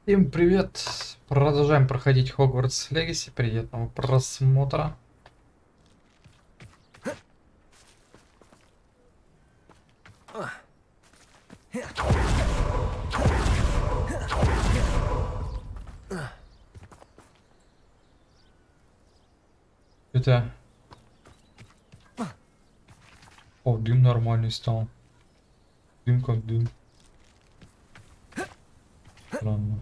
Всем привет! Продолжаем проходить Hogwarts Legacy. Приятного просмотра. Это... О, дым нормальный стал. Дым как дым. Странно.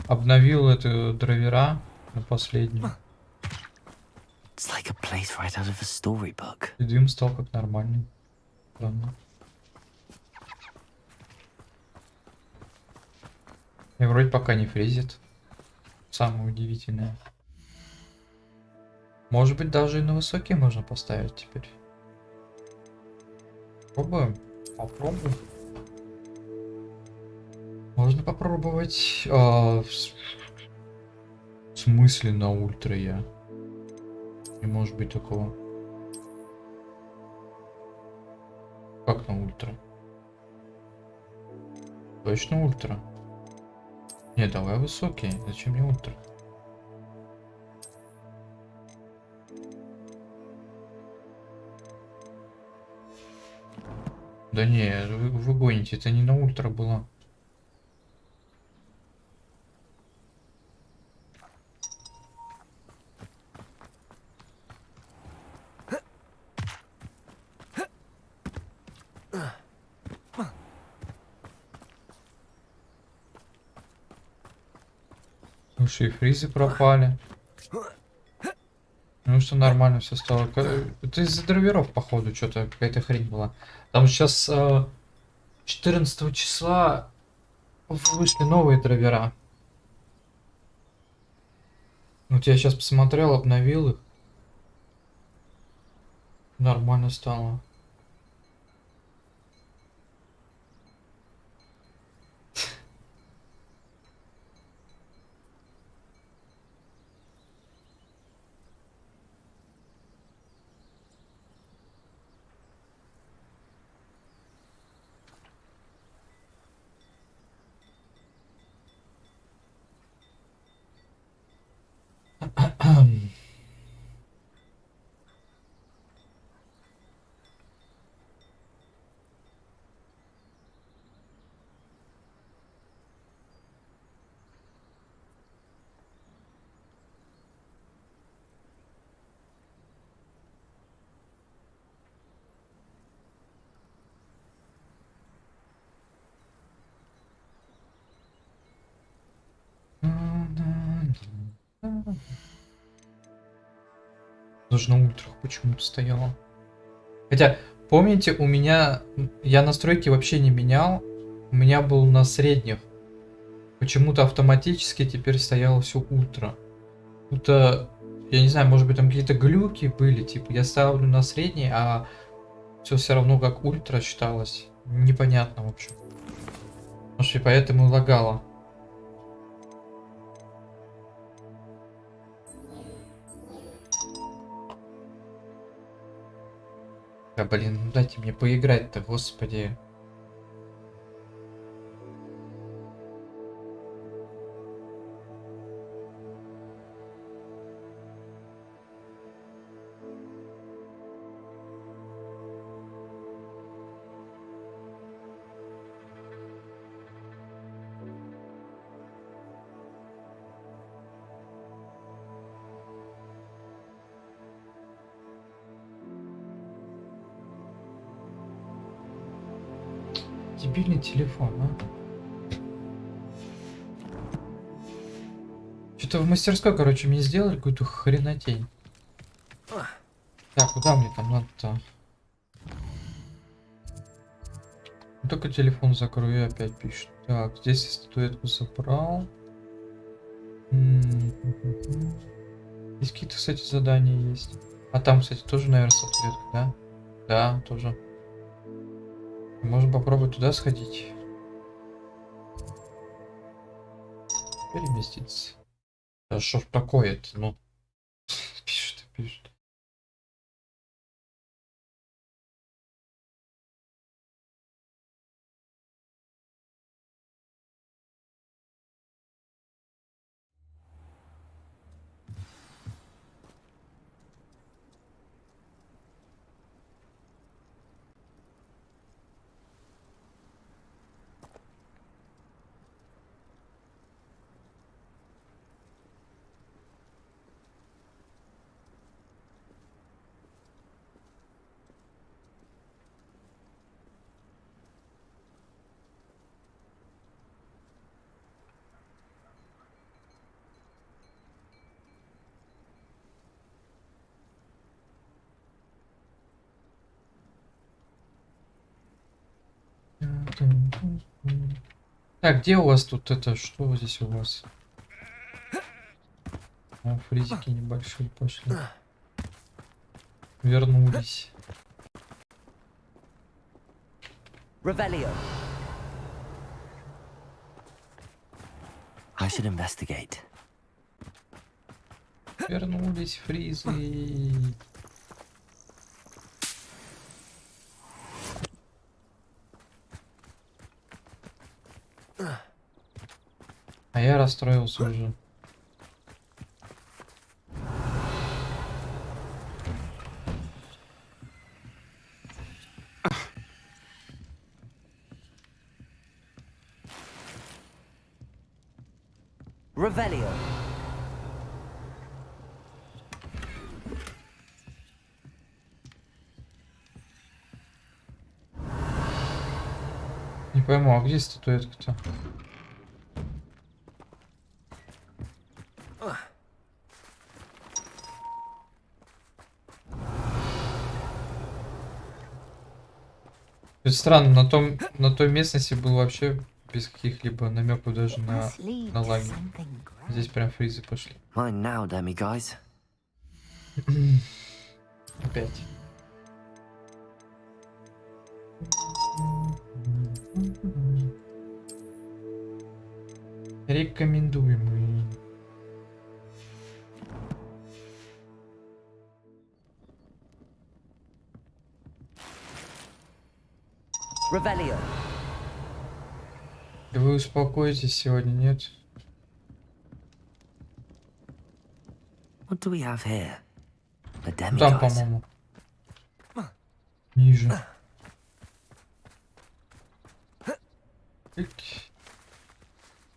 Обновил эту драйвера на последнюю. И дым стал как нормальный. Странно. И вроде пока не фризит. Самое удивительное. Может быть, даже и на высокие можно поставить теперь. Попробуем. Попробуем. Можно попробовать. В смысле на ультра я? Не может быть такого. Как на ультра? Точно ультра? Не, давай высокие. Зачем мне ультра? Да не, вы гоните, это не на ультра было. Слушай, фризы пропали. Ну что нормально все стало. Это из-за драйверов, походу, что-то какая-то хрень была. Там сейчас 14 числа вышли новые драйвера. Вот я сейчас посмотрел, обновил их. Нормально стало. Даже на ультрах почему-то стояло. Хотя, помните, у меня... Я настройки вообще не менял. У меня был на средних. Почему-то автоматически теперь стояло все ультра. Это... Я не знаю, может быть там какие-то глюки были. Типа я ставлю на средний, а все равно как ультра считалось. Непонятно, в общем. Может и поэтому и лагало. Да блин, ну дайте мне поиграть-то, господи. Дебильный телефон, а? Что-то в мастерской, короче, мне сделали какую-то хренотень. Так, куда мне там надо-то? Только телефон закрою и опять пишет. Так, здесь я статуэтку забрал. Здесь какие-то, кстати, задания есть. А там, кстати, тоже, наверное, статуэтка, да? Да, тоже. Можно попробовать туда сходить. Переместиться. Да что ж такое-то, ну? Пишет и пишет. Так, где у вас тут это? Что здесь у вас? О, фризики небольшие пошли. Вернулись. I should investigate. Вернулись фризы. А я расстроился уже. Revelio. Не пойму, а где статуэтка-то? Это странно, на той местности был вообще без каких-либо намеков даже на лаги. Здесь прям фризы пошли. Mine now, dummy guys. Опять. Рекомендуемый. Revelio. Да вы успокоитесь сегодня, нет? What do we have here? A Там, demiguise. по-моему. Ниже.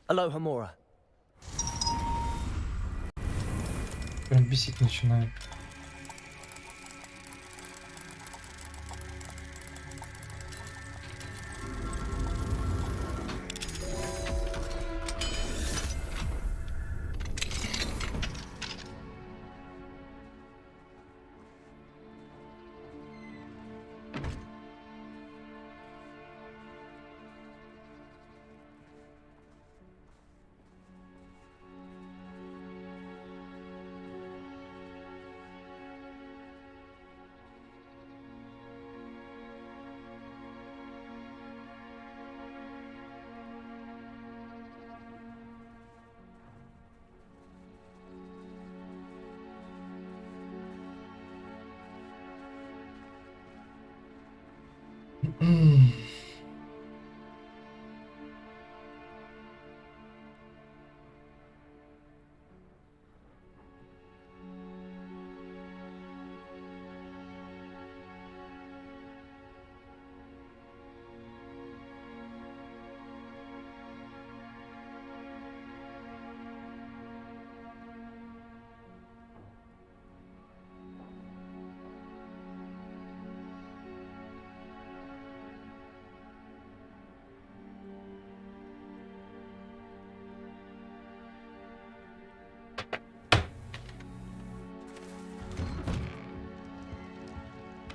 Aloha Mora. Прям бесить начинает.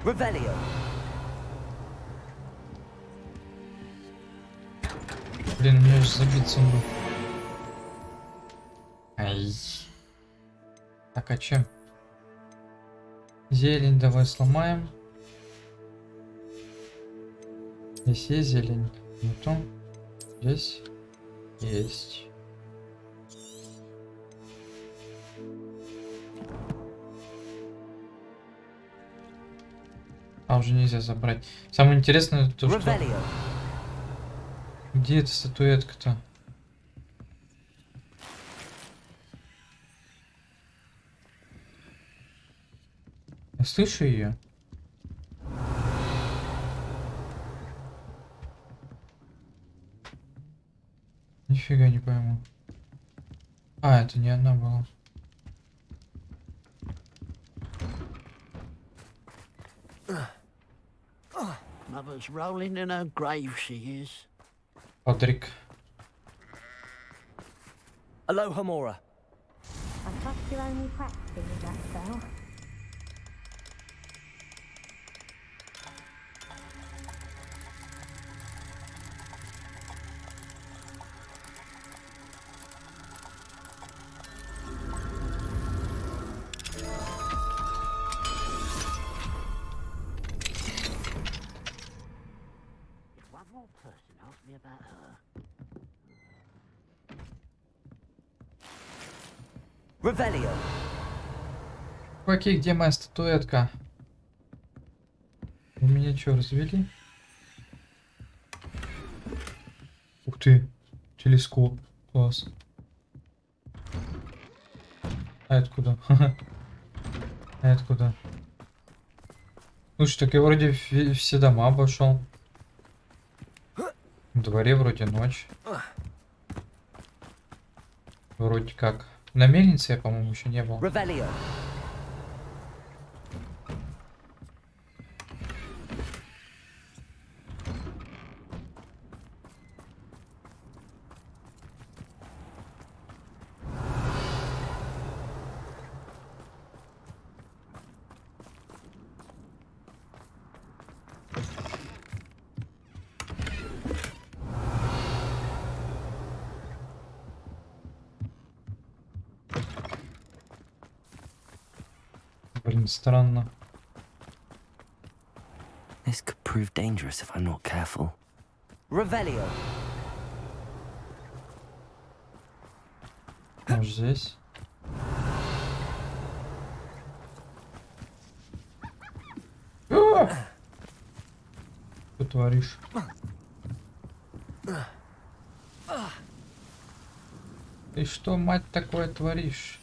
Revelio. Блин, у меня же забит сундук. Ай. Так, а чем? Зелень давай сломаем. Здесь есть зелень. Нету. Здесь есть. А уже нельзя забрать. Самое интересное то, что... Где эта статуэтка-то? Я слышу ее. Нифига не пойму. А, это не она была. Mother's rolling in her grave, she is. Патрик. Aloha Mora. I trust you're only practicing with that spell. One more person asked me about her. Revelio. Окей, где моя статуэтка? Вы меня что, развели? Ух ты, телескоп, класс. А это куда? А это куда? Слушай, так я вроде все дома обошел. В дворе вроде ночь. Вроде как. На мельнице я, по-моему, еще не был. Revelio. Блин, странно. This could prove dangerous if I'm not careful. Revelio. Может, здесь? Что творишь? Ты что, мать, такое творишь?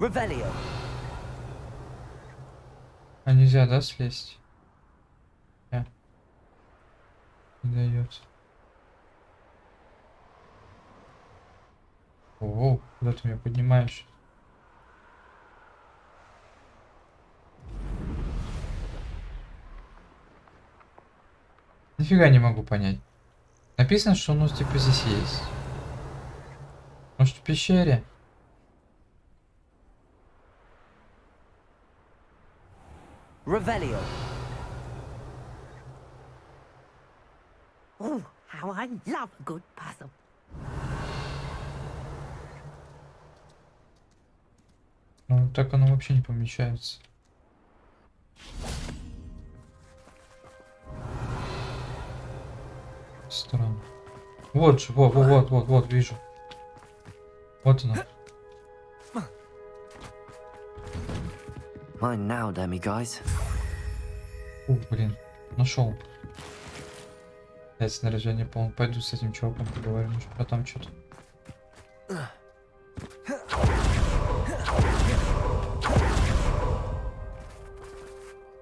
Revelio. А нельзя, да, слезть? Не дает. О, куда ты меня поднимаешь? Нифига не могу понять. Написано, что у нас типа здесь есть. Может, в пещере? Revelio. Oh, how I love a good puzzle. Ну, так оно вообще не помещается. Странно. Вот же, вот, вижу. Вот оно. Mine now, dummy guys. Ух, блин, нашел. Я снаряжение, по-моему, пойду с этим чуваком поговорим, может, потом что-то.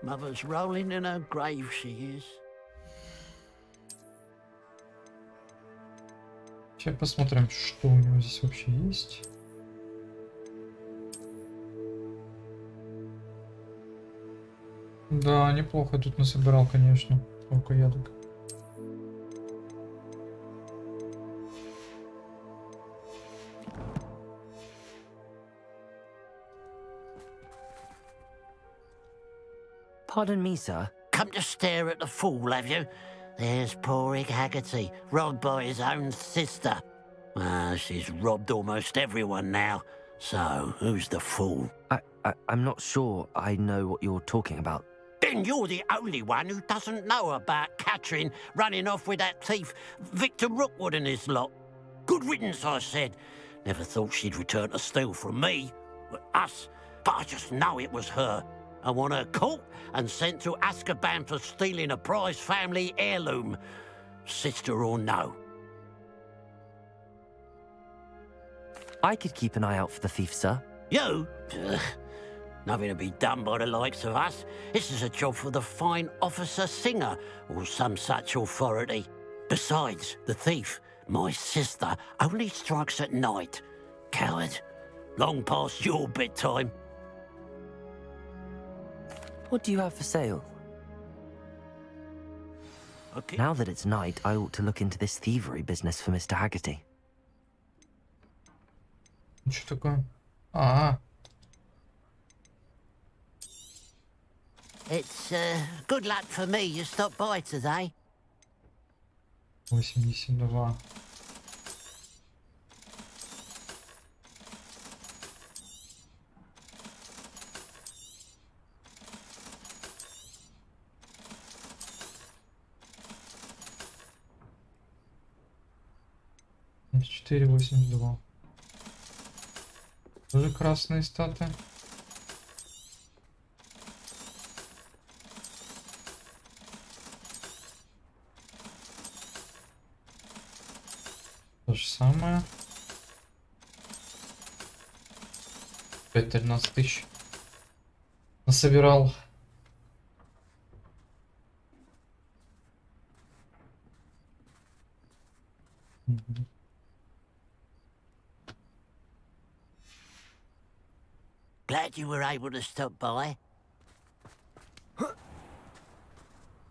Mother's rolling in her grave, she is. Сейчас посмотрим, что у него здесь вообще есть. Да, неплохо тут насобирал, конечно. Сколько ядок. Pardon me, sir. Come to stare at the fool, have you? There's poor Haggerty, robbed by his own sister. She's robbed almost everyone now. So, who's the fool? I'm not sure I know what you're talking about. Then you're the only one who doesn't know about Catherine running off with that thief, Victor Rookwood and his lot. Good riddance, I said. Never thought she'd return to steal from me, us, but I just know it was her. I want her caught and sent to Azkaban for stealing a prize family heirloom, sister or no. I could keep an eye out for the thief, sir. You? Ugh. Nothing to be done by the likes of us. This is a job for the fine officer Singer or some such authority. Besides, the thief, my sister, only strikes at night. Coward. Long past your bedtime. What do you have for sale? Okay. Now that it's night, I ought to look into this thievery business for Mr. Haggerty. Что такое? А, It's good luck for me you stopped by today. 82. 74-82. Тоже красные статы. То же самое. 5-13 тысяч. Насобирал. Glad you were able to stop by.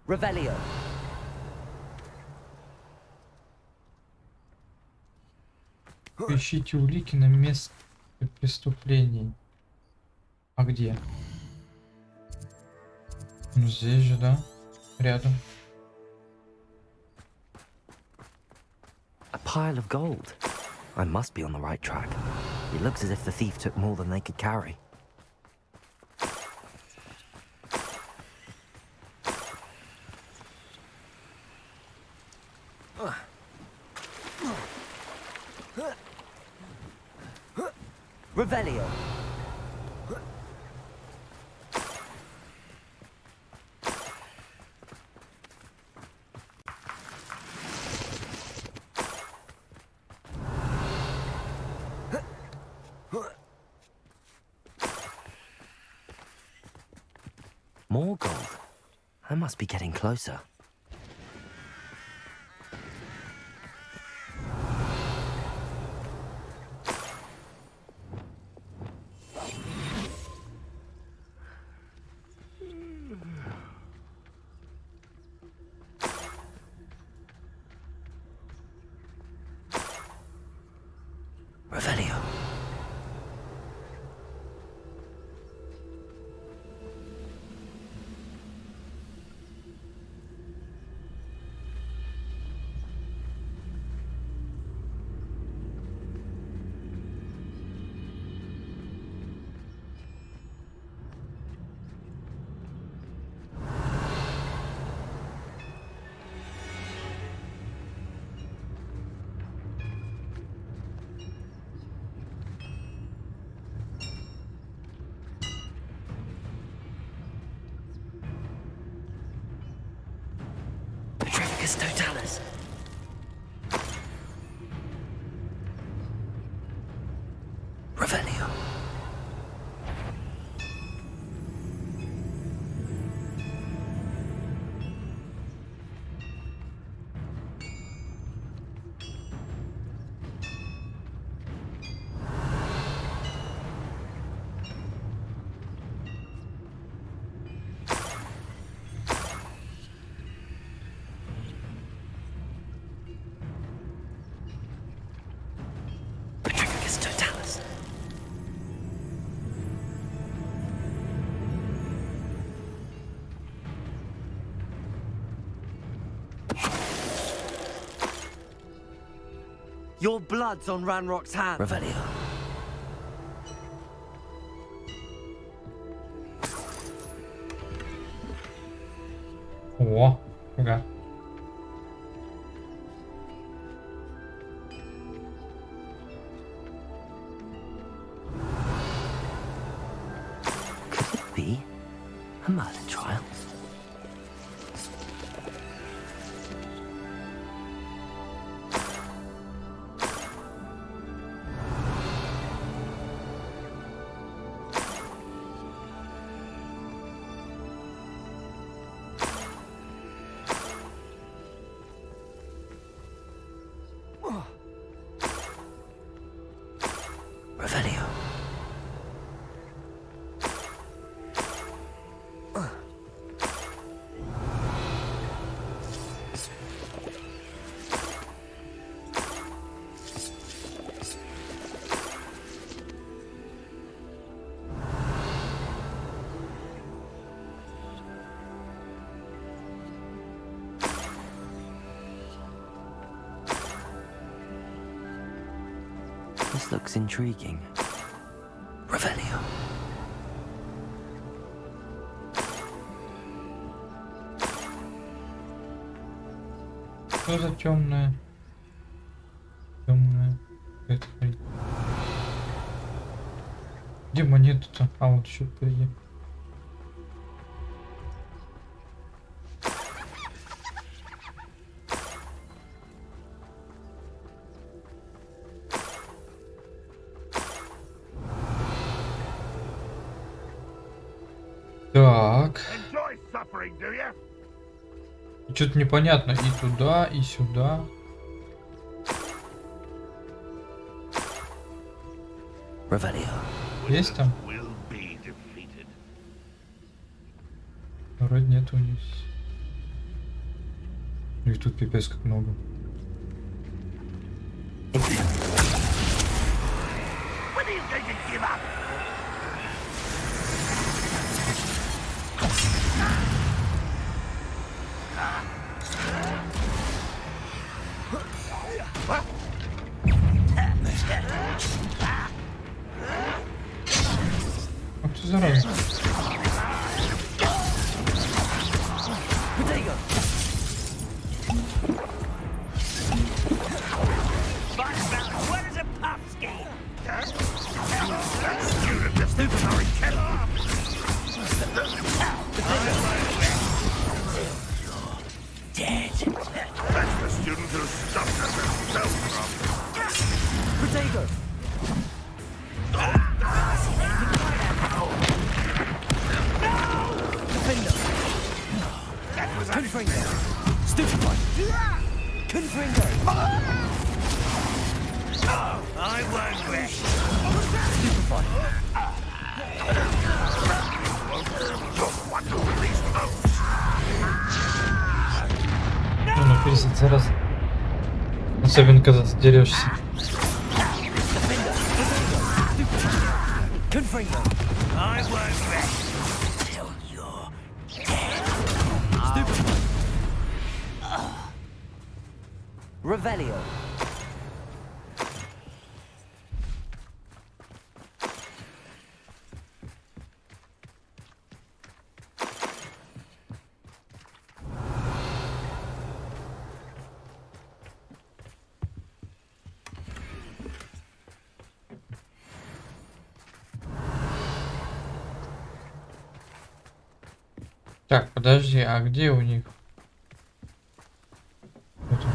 Revelio. Ищите улики на месте преступлений. А где? Ну здесь же, да? Рядом. A pile of gold. I must be on the right track. It looks as if the thief took more than they could carry. Revelio. More gold. I must be getting closer. Revelio. Totalis. Revelio. Totalis. Your blood's on Ranrock's hand. Revelio. О, ага. Be a Merlin trial. Revelio. This looks intriguing. Revelio. Что за темное? Темная. Это хрень. Где монета-то? А, вот еще впереди. Так. Что-то непонятно. И туда, и сюда. Есть там? Вроде нету здесь. И тут пипец как много. Ах ты зараза. Ну, пиздец, зараза. Особенно, когда ты дерешься. Revelio. Так, подожди, а где у них? Вот он.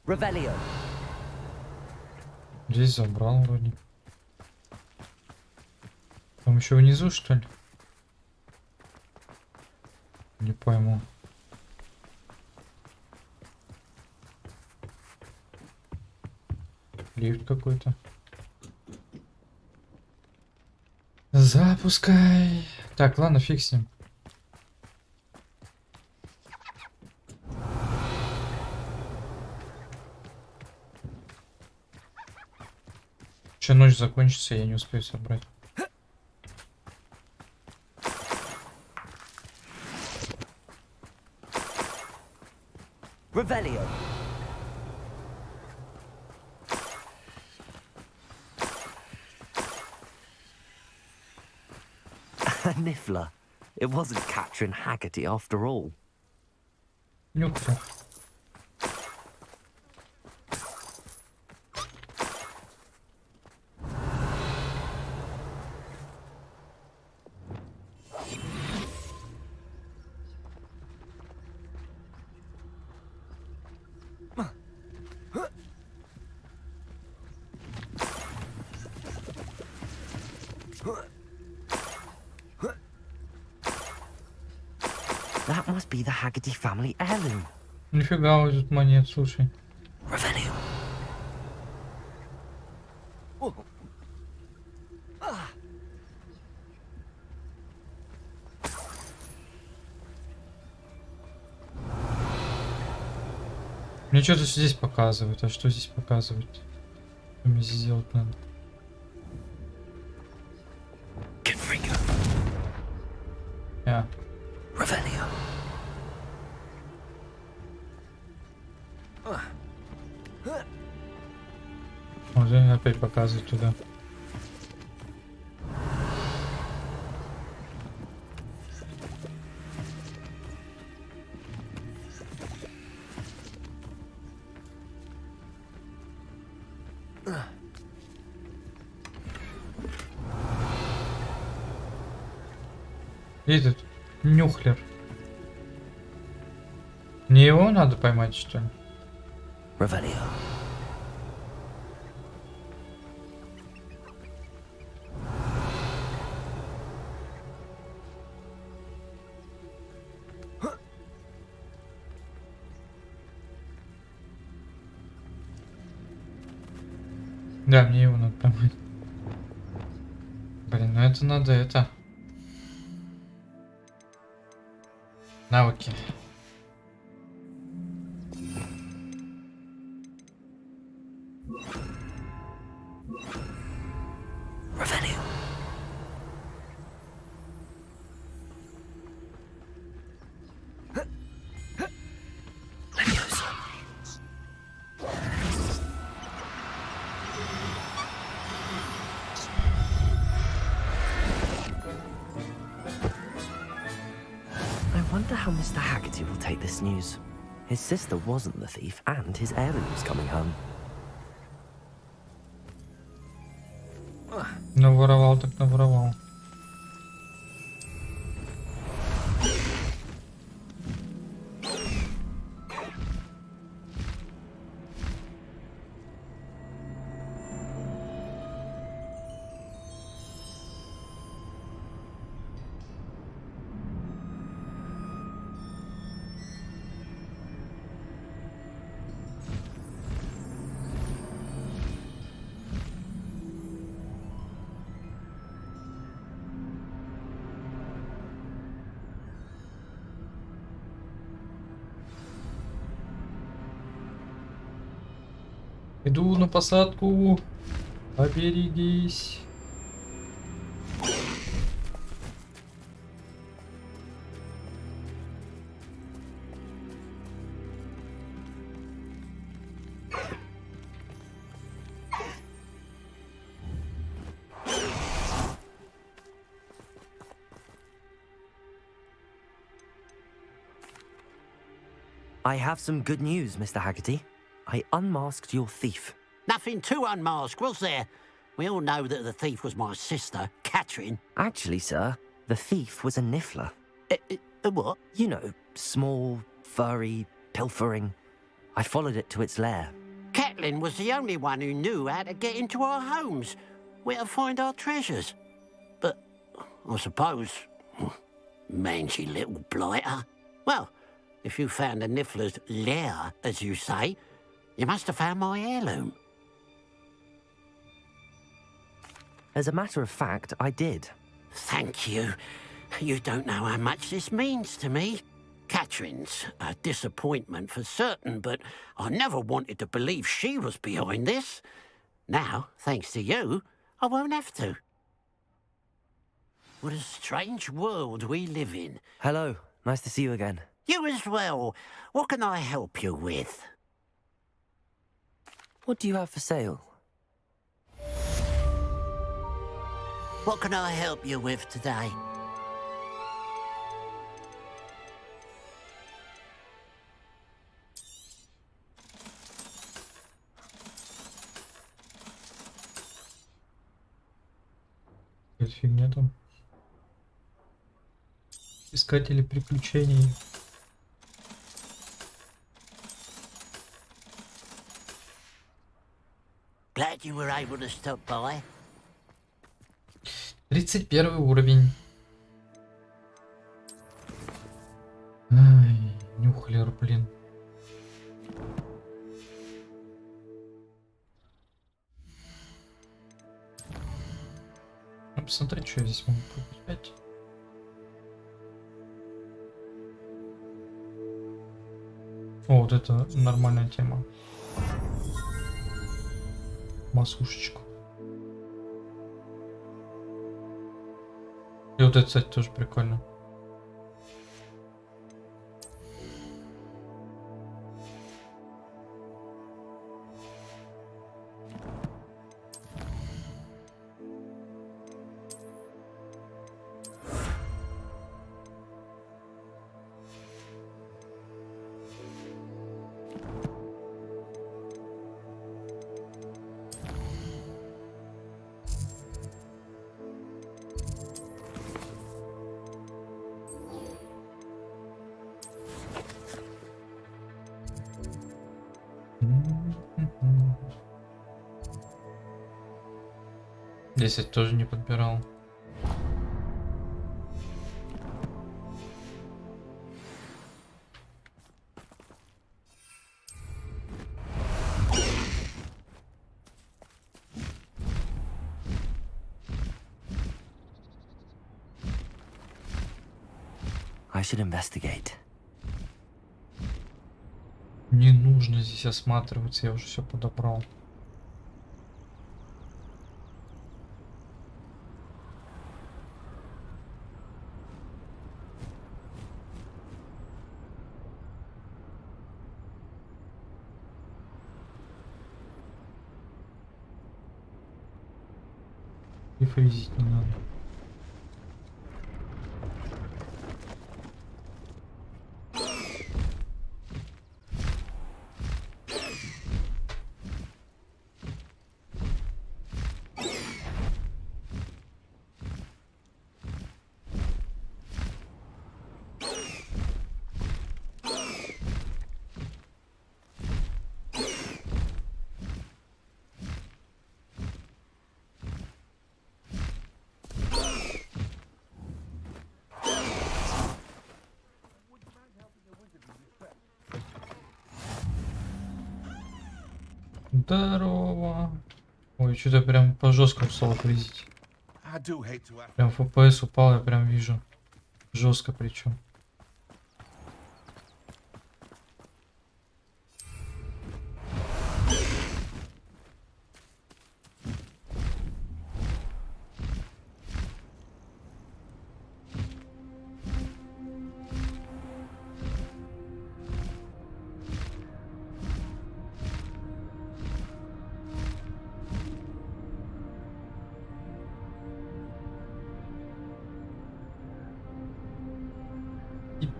Revelio. Здесь забрал вроде. Там еще внизу, что ли? Не пойму. Лифт какой-то. Запускай. Так, ладно, фиг с ним. Еще ночь закончится, я не успею собрать. Revelio. Niffler. It wasn't Catherine Haggerty after all. Нюхай. That must be the Haggerty family heirloom. Нифига, вот тут монет, слушай. Revelio. Мне что-то здесь показывает, а что здесь показывает? Что мне здесь сделать надо? Я. Revelio. Уже опять показывает туда. Этот нюхлер. Не его надо поймать, что ли? Revelio. Да, мне его надо поймать. Блин, ну это надо, это... Навыки. Revelio. Leviosa. I wonder how Mr. Haggerty will take this news. His sister wasn't the thief, and his heirloom's coming home. Наворовал так наворовал. Иду на посадку. Поберегись. I have some good news, Mr. Haggerty. I unmasked your thief. Nothing to unmask, was there? We all know that the thief was my sister, Catherine. Actually, sir, the thief was a niffler. What? You know, small, furry, pilfering. I followed it to its lair. Catelyn was the only one who knew how to get into our homes, where to find our treasures. But I suppose, mangy little blighter. Well, if you found the niffler's lair, as you say, you must have found my heirloom. As a matter of fact, I did. Thank you. You don't know how much this means to me. Catherine's a disappointment for certain, but I never wanted to believe she was behind this. Now, thanks to you, I won't have to. What a strange world we live in. Hello, nice to see you again. You as well. What can I help you with? What do you have for sale? What can I help you with today? Какая фигня там. Искатели приключений. Glad you were able to stop by. 31 уровень. Ай, нюхлер, блин. Посмотри, что я здесь могу покупать. О, вот это нормальная тема. Масушечку. И вот это, кстати, тоже прикольно. 10 тоже не подбирал. I should investigate. Не нужно здесь осматриваться, я уже все подобрал. И фризить не надо. Здорово. Ой, что-то прям по жесткому стало фризить. Прям FPS упал, я прям вижу. Жестко причем.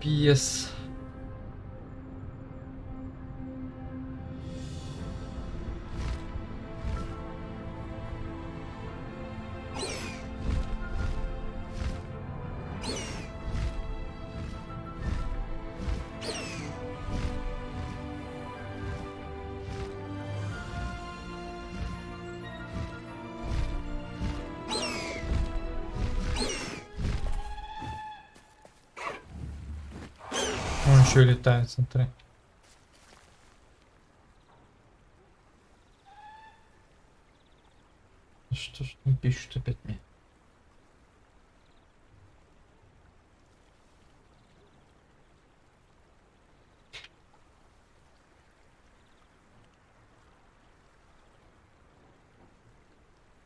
Пипец. Он еще и летает, смотри. Что ж не пишут опять мне?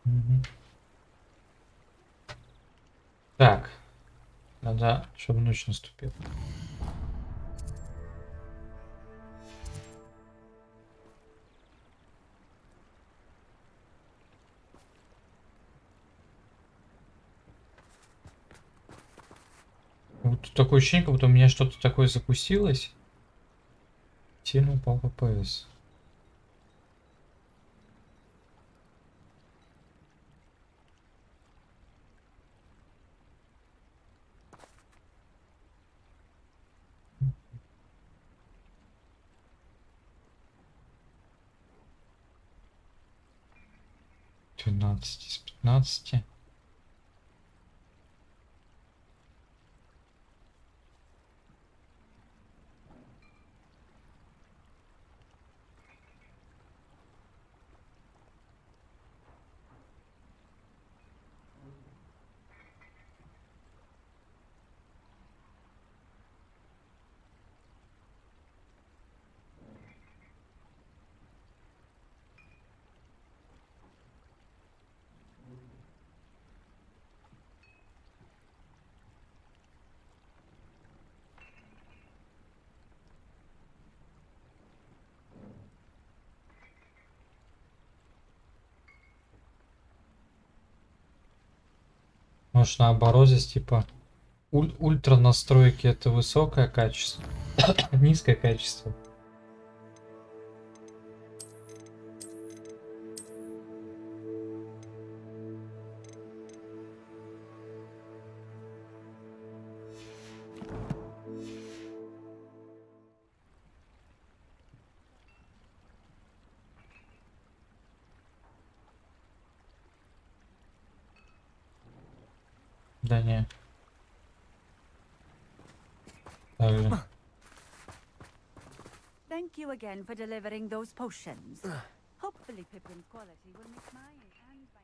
Мгм. Так, надо, чтобы ночь наступила. Вот такое ощущение, как будто у меня что-то такое запустилось. Сильно упал FPS. Двенадцать из 15. Может наоборот здесь типа ультра настройки это высокое качество, низкое качество. Да не. Так же. Thank you again for delivering those potions. Hopefully Pippin's quality will make mine and my...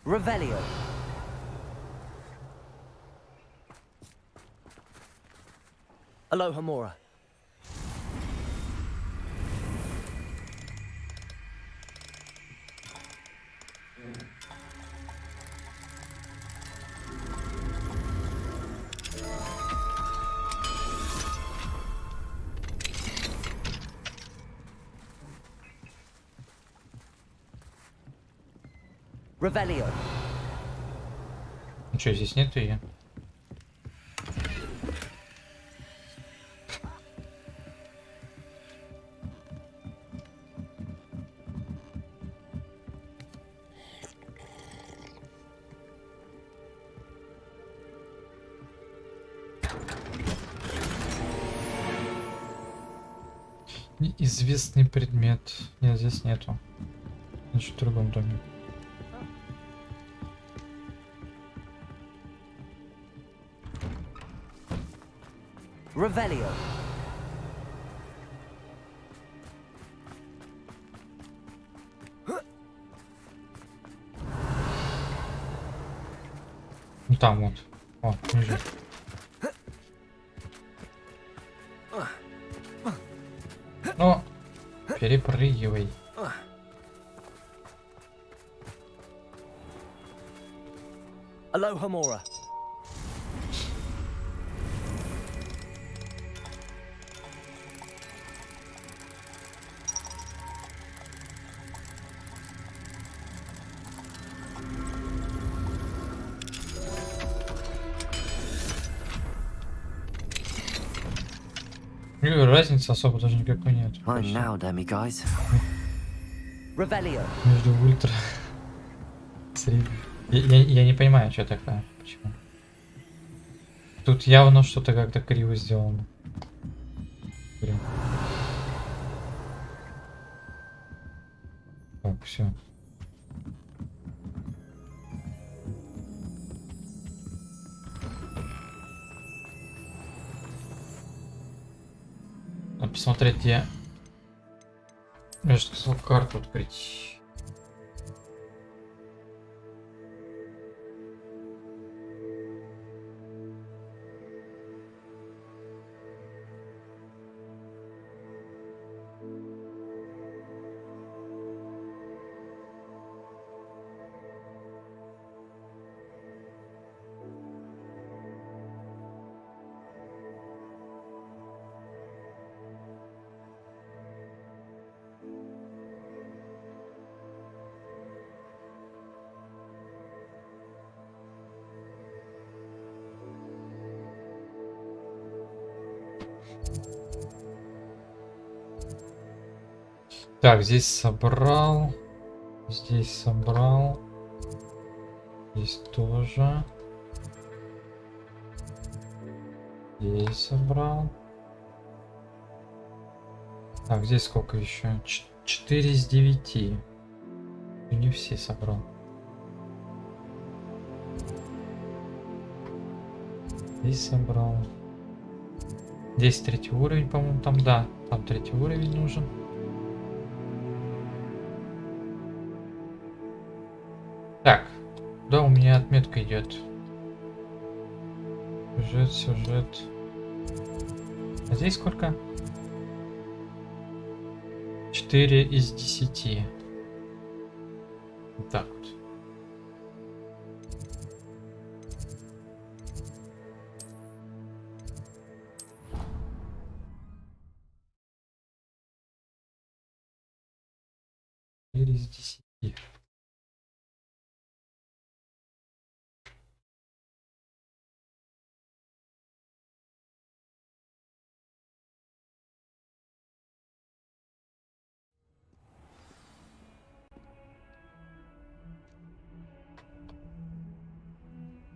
Revelio. Aloha Mora. Revelio. Ну что, здесь нету ее? Неизвестный предмет. Нет, здесь нету. Значит, в другом доме. Revelio. Ну там вот. О, лежит. Ну, перепрыгивай. Aloha Mora. Разницы особо даже никакой нет. Fine now, dummy guys. Revelio. Между ультра средним. Я не понимаю, что такое. Почему? Тут явно что-то как-то криво сделано. Блин. Так, все. Надо посмотреть, где... Я же сказал карту открыть. Так, здесь собрал. Здесь собрал. Здесь тоже. Здесь собрал. Так, здесь сколько еще? 4 из 9. Не все собрал. Здесь собрал. Здесь третий уровень, по-моему, там, да. Там третий уровень нужен. Так, да, у меня отметка идет. Сюжет, сюжет. А здесь сколько? 4 из 10. Вот так вот. Из 10. И.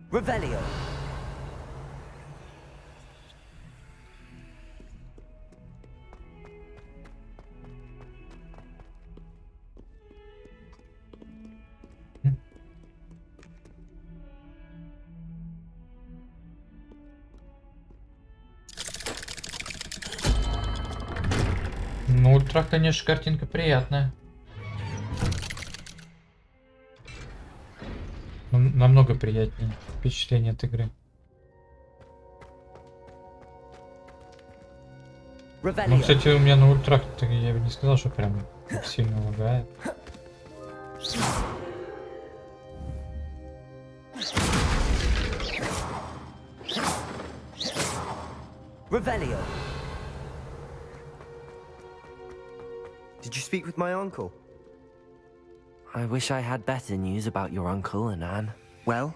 Revelio. Ну, ультра, конечно, картинка приятная. Намного приятнее впечатление от игры. Ну, кстати, у меня на ультрах я бы не сказал, что прям сильно лагает. Revelio. Did you speak with my uncle? I wish I had better news about your uncle and Anne. Well,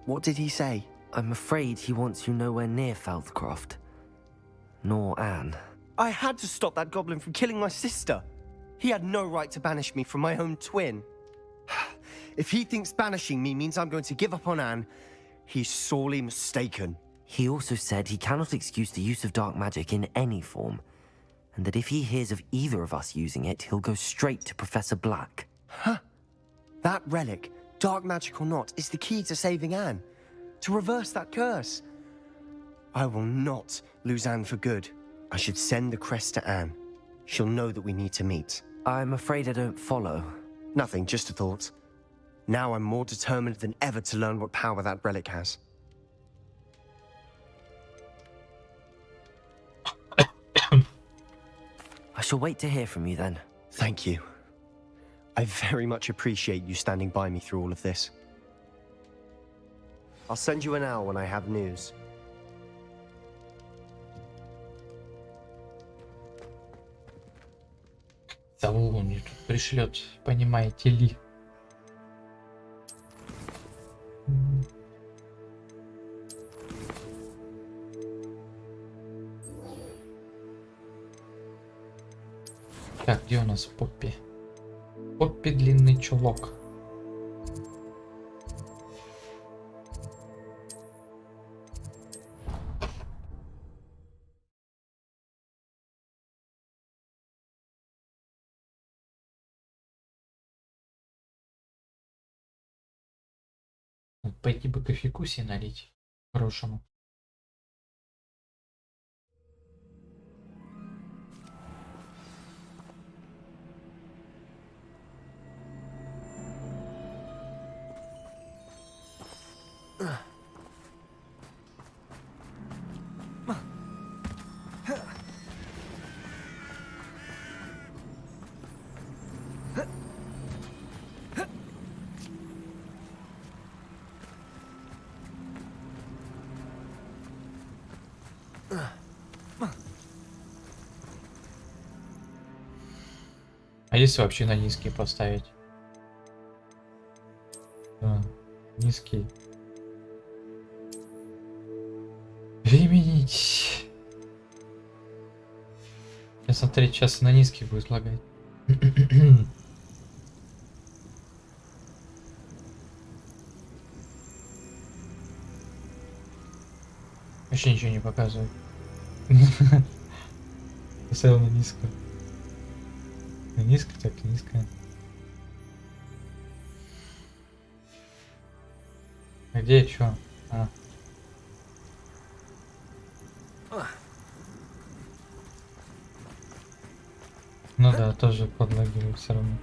what did he say? I'm afraid he wants you nowhere near Feldcroft. Nor Anne. I had to stop that goblin from killing my sister. He had no right to banish me from my own twin. If he thinks banishing me means I'm going to give up on Anne, he's sorely mistaken. He also said he cannot excuse the use of dark magic in any form, and that if he hears of either of us using it, he'll go straight to Professor Black. Huh? That relic, dark magic or not, is the key to saving Anne. To reverse that curse. I will not lose Anne for good. I should send the crest to Anne. She'll know that we need to meet. I'm afraid I don't follow. Nothing, just a thought. Now I'm more determined than ever to learn what power that relic has. I shall wait to hear from you then. Thank you. I very much appreciate you standing by me through all of this. I'll send you an hour when I have news. Того он мне тут пришлет, понимаете ли. Так, где у нас Поппи? Поппи длинный чулок. Пойти бы кофейку себе налить хорошему. А если вообще на низкий поставить? Да, низкий. Применить. Я смотреть, сейчас на низкий будет лагать. Вообще ничего не показывает. Поставил на низкую. На низко, так и низко. А где что? А. Ну да, тоже подлагивает все равно.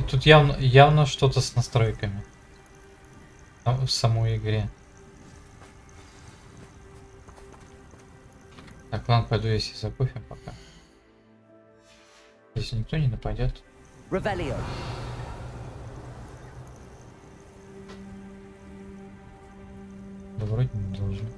Тут явно что-то с настройками. В самой игре. Так, ладно, пойду если за кофе пока. Если никто не нападет. Revelio. Да вроде не должен.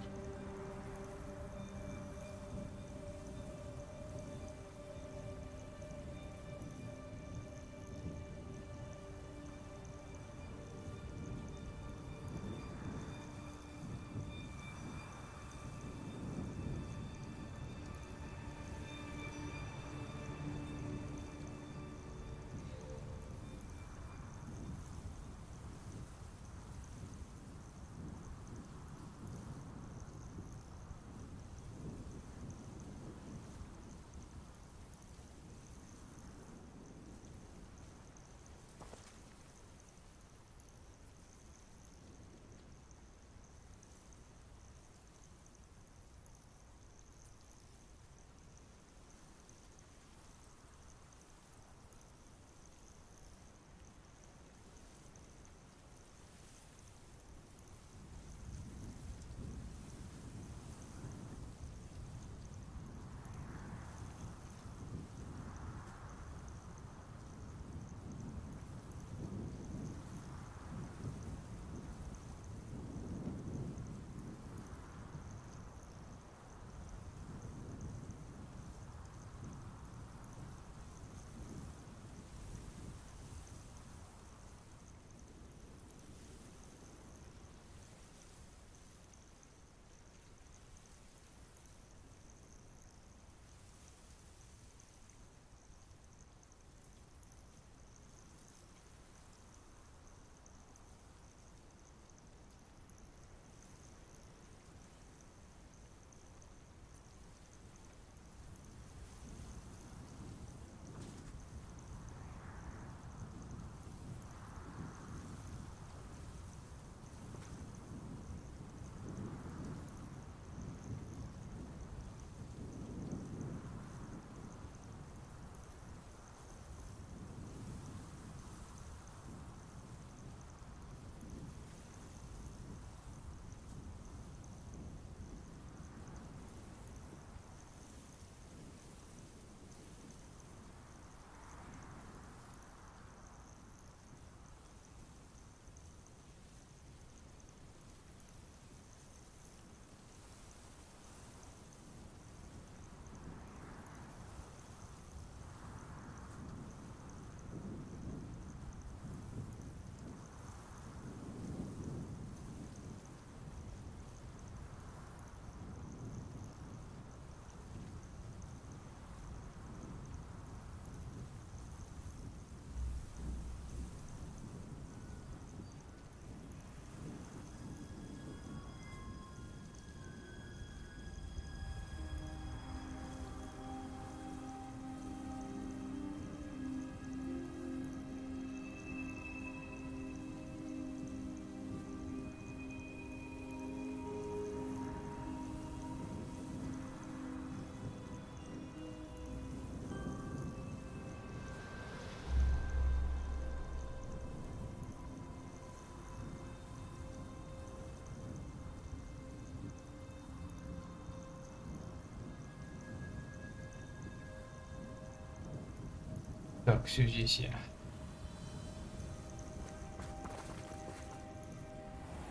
Так, все здесь я.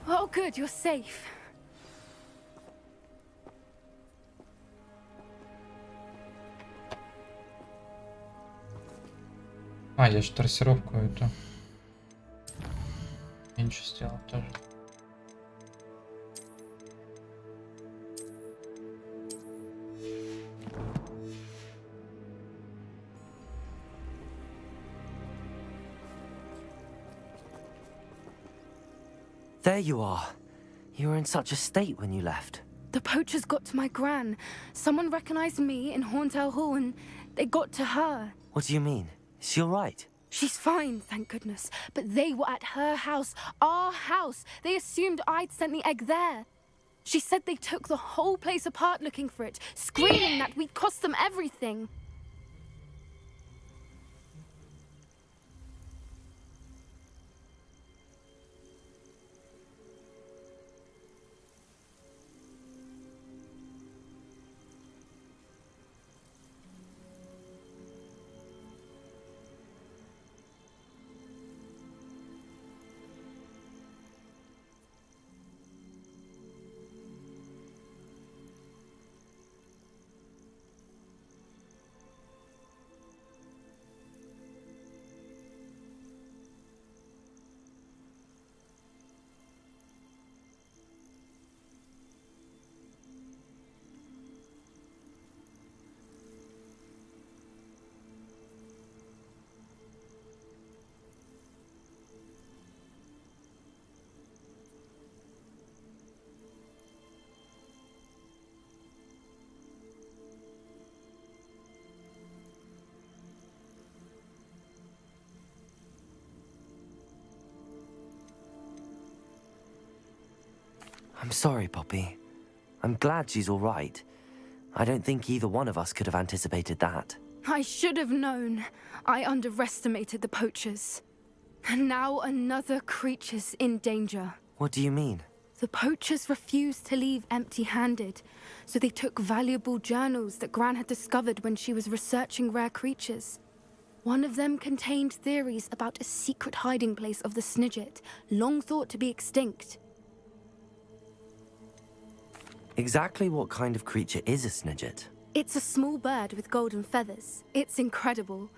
Oh, good, you're safe. А, я же трассировку эту меньше сделал тоже. There you are. You were in such a state when you left. The poachers got to my gran. Someone recognized me in Horntail Hall and they got to her. What do you mean? Is she all right? She's fine, thank goodness. But they were at her house, our house. They assumed I'd sent the egg there. She said they took the whole place apart looking for it, screaming that we'd cost them everything. I'm sorry, Poppy. I'm glad she's all right. I don't think either one of us could have anticipated that. I should have known. I underestimated the poachers. And now another creature's in danger. What do you mean? The poachers refused to leave empty-handed, so they took valuable journals that Gran had discovered when she was researching rare creatures. One of them contained theories about a secret hiding place of the Snidget, long thought to be extinct. Exactly what kind of creature is a Snidget? It's a small bird with golden feathers. It's incredible.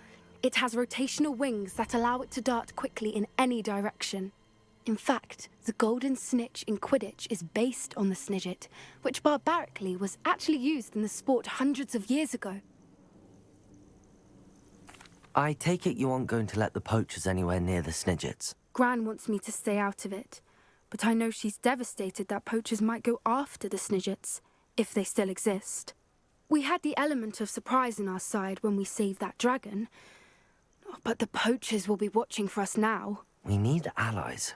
It has rotational wings that allow it to dart quickly in any direction. In fact, the golden snitch in Quidditch is based on the Snidget, which barbarically was actually used in the sport hundreds of years ago. I take it you aren't going to let the poachers anywhere near the Snidgets. Gran wants me to stay out of it, but I know she's devastated that poachers might go after the Snidgets, if they still exist. We had the element of surprise on our side when we saved that dragon, but the poachers will be watching for us now. We need allies.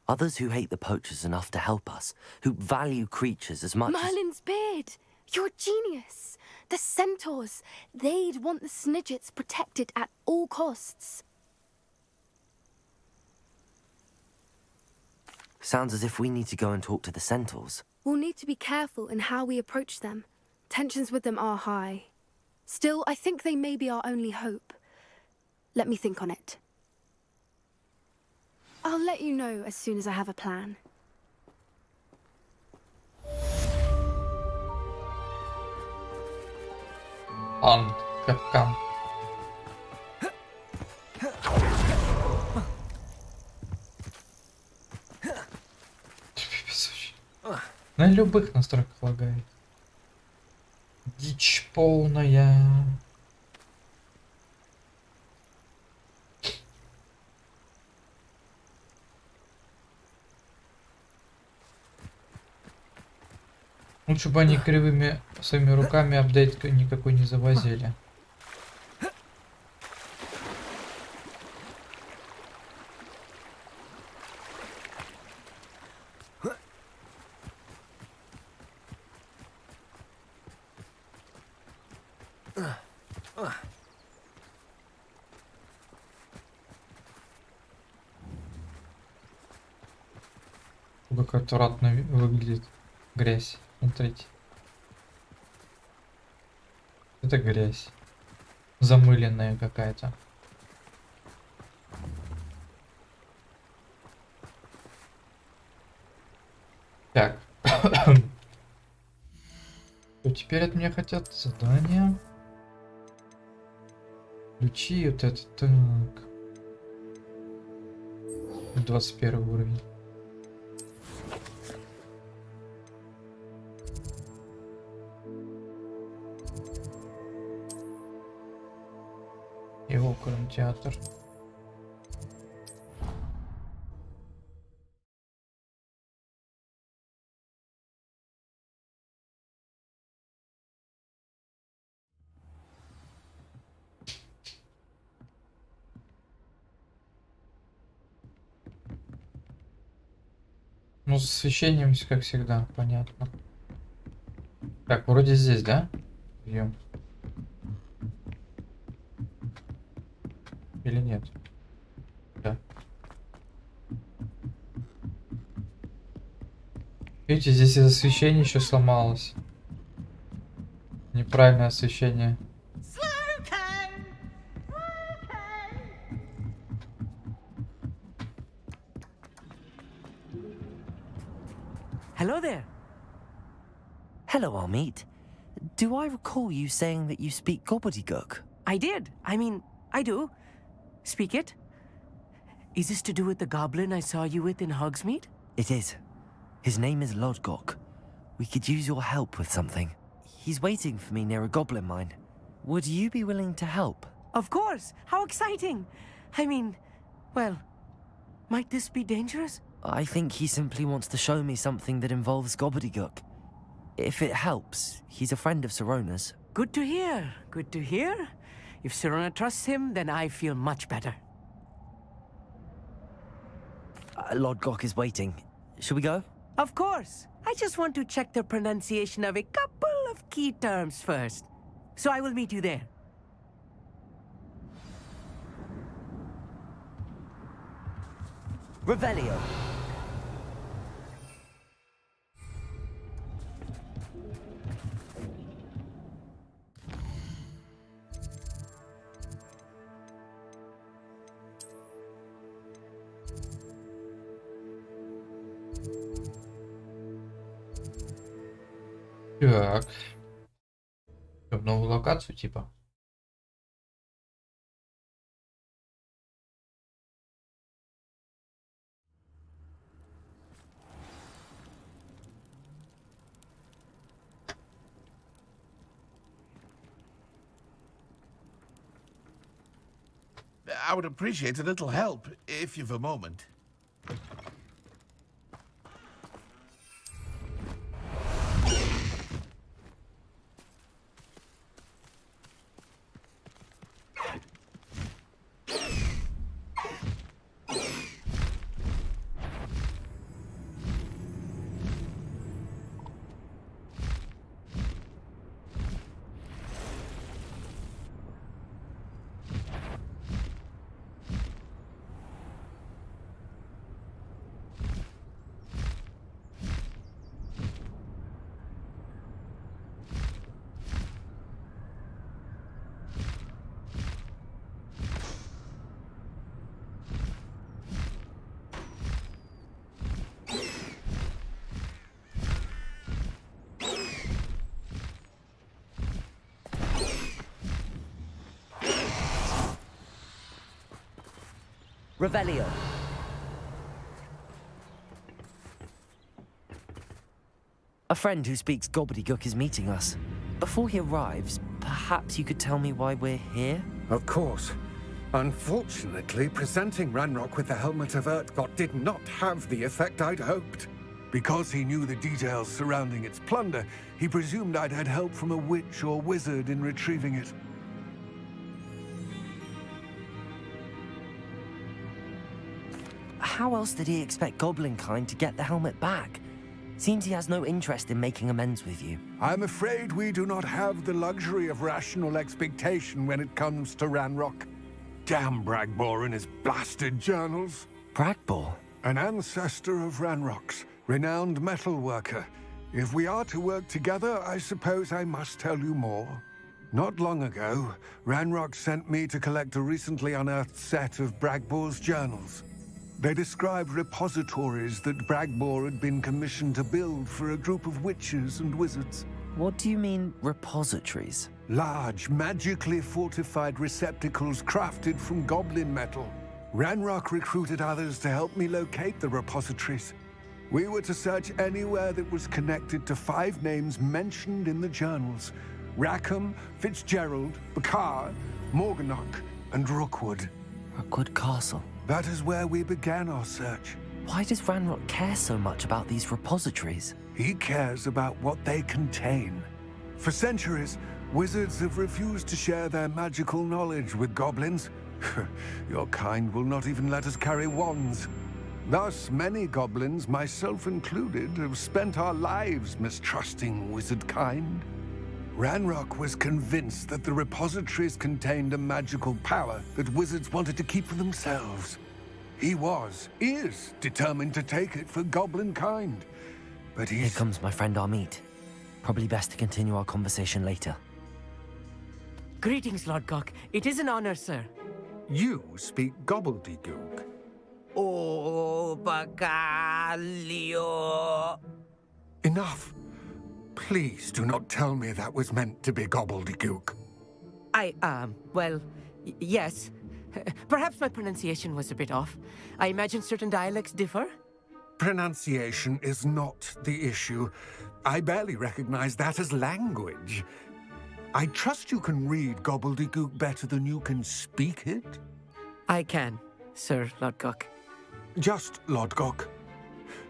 Others who hate the poachers enough to help us, who value creatures as much Merlin's beard! You're a genius! The centaurs! They'd want the Snidgets protected at all costs. Sounds as if we need to go and talk to the centaurs. We'll need to be careful in how we approach them. Tensions with them are high. Still, I think they may be our only hope. Let me think on it. I'll let you know as soon as I have a plan. Капкан. На любых настройках лагает. Дичь полная. Лучше бы они кривыми своими руками апдейт никакой не завозили. Как отвратно выглядит грязь. Смотрите. Это грязь. Замыленная какая-то. теперь от меня хотят задание. Ключи вот это. Так. 21 уровень. Его кинотеатр. Ну, с освещением, как всегда, понятно. Так, вроде здесь, да? Идем. Или нет? Да. Видите, здесь из освещения еще сломалось. Неправильное освещение. Hello there. Hello, Amit. Do I recall you saying that you speak gobbledygook? I did. I mean, I do. Speak it. Is this to do with the goblin I saw you with in Hogsmeade? It is. His name is Lodgok. We could use your help with something. He's waiting for me near a goblin mine. Would you be willing to help? Of course. How exciting. I mean, well, might this be dangerous? I think he simply wants to show me something that involves gobbledygook. If it helps, he's a friend of Sirona's. Good to hear. Good to hear. If Sirona trusts him, then I feel much better. Lodgok is waiting. Shall we go? Of course. I just want to check the pronunciation of a couple of key terms first. So I will meet you there. Revelio. Так. В новую локацию, типа. I would appreciate a little help, if you've a moment. Revelio. A friend who speaks gobbledygook is meeting us. Before he arrives, perhaps you could tell me why we're here? Of course. Unfortunately, presenting Ranrock with the Helmet of Urtkot did not have the effect I'd hoped. Because he knew the details surrounding its plunder, he presumed I'd had help from a witch or wizard in retrieving it. How else did he expect Goblinkind to get the helmet back? Seems he has no interest in making amends with you. I'm afraid we do not have the luxury of rational expectation when it comes to Ranrock. Damn Bragbor and his blasted journals. Bragbor? An ancestor of Ranrock's, renowned metal worker. If we are to work together, I suppose I must tell you more. Not long ago, Ranrock sent me to collect a recently unearthed set of Bragbor's journals. They described repositories that Bragbor had been commissioned to build for a group of witches and wizards. What do you mean, repositories? Large, magically fortified receptacles crafted from goblin metal. Ranrock recruited others to help me locate the repositories. We were to search anywhere that was connected to 5 names mentioned in the journals. Rackham, Fitzgerald, Bakar, Morganach, and Rookwood. Rookwood Castle. That is where we began our search. Why does Ranrock care so much about these repositories? He cares about what they contain. For centuries, wizards have refused to share their magical knowledge with goblins. Your kind will not even let us carry wands. Thus, many goblins, myself included, have spent our lives mistrusting wizard kind. Ranrock was convinced that the repositories contained a magical power that wizards wanted to keep for themselves. He is determined to take it for goblin kind. But Here comes my friend Amit. Probably best to continue our conversation later. Greetings, Lord Gok. It is an honor, sir. You speak gobbledygook. Oh, Bagalio. Enough. Please do not tell me that was meant to be gobbledygook. Well, yes. Perhaps my pronunciation was a bit off. I imagine certain dialects differ. Pronunciation is not the issue. I barely recognize that as language. I trust you can read gobbledygook better than you can speak it? I can, Sir Lord Gok. Just Lord Gok.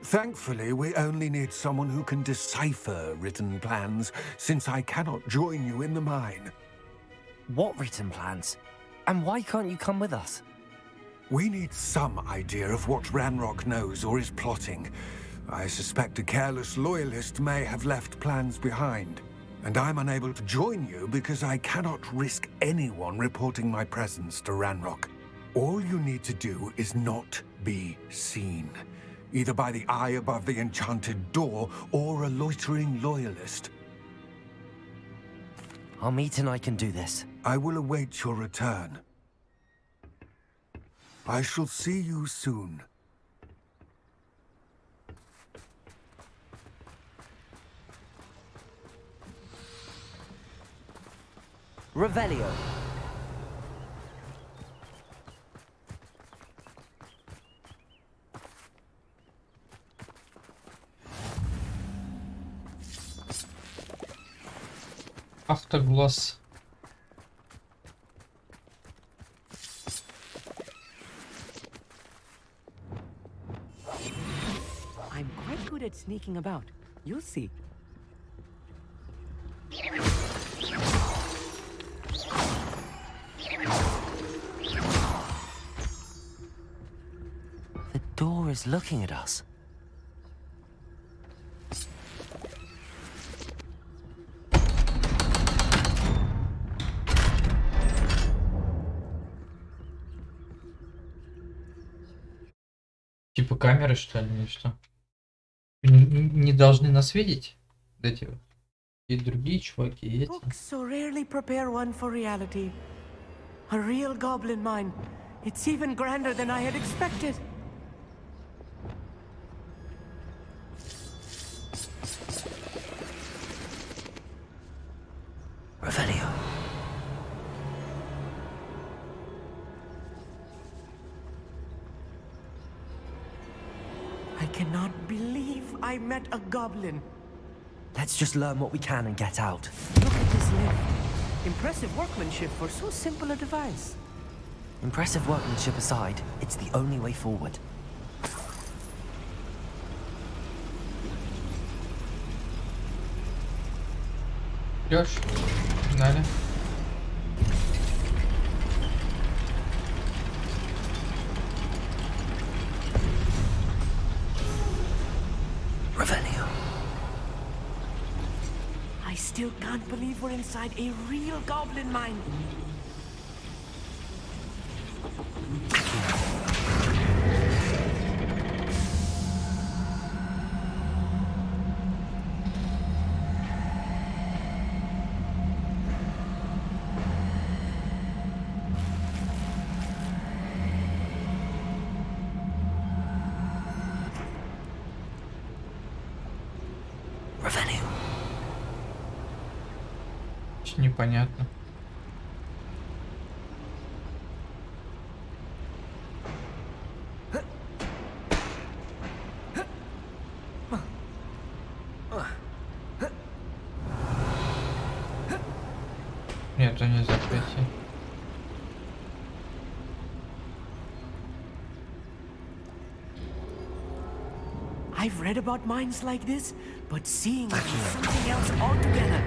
Thankfully, we only need someone who can decipher written plans, since I cannot join you in the mine. What written plans? And why can't you come with us? We need some idea of what Ranrock knows or is plotting. I suspect a careless loyalist may have left plans behind. And I'm unable to join you because I cannot risk anyone reporting my presence to Ranrock. All you need to do is not be seen, either by the eye above the enchanted door or a loitering loyalist. Amit and I can do this. I will await your return. I shall see you soon. Revelio. Автоглаз. I'm quite good at sneaking about. You'll see. The door is looking at us. Типа камеры, что ли, или что? Не должны нас видеть? Эти и другие чуваки, и эти. Books so rarely prepare one for reality. A real goblin mine. It's even grander than I had expected. Revelio. I cannot believe I met a goblin. Let's just learn what we can and get out. Look at this lift. Impressive workmanship for so simple a device. Impressive workmanship aside, it's the only way forward. Идёшь? Погнали. Revelio. I still can't believe we're inside a real goblin mine. Revelio. Вообще непонятно. Нет, это не закрытие. I've read about mines like this, but seeing it is something else altogether.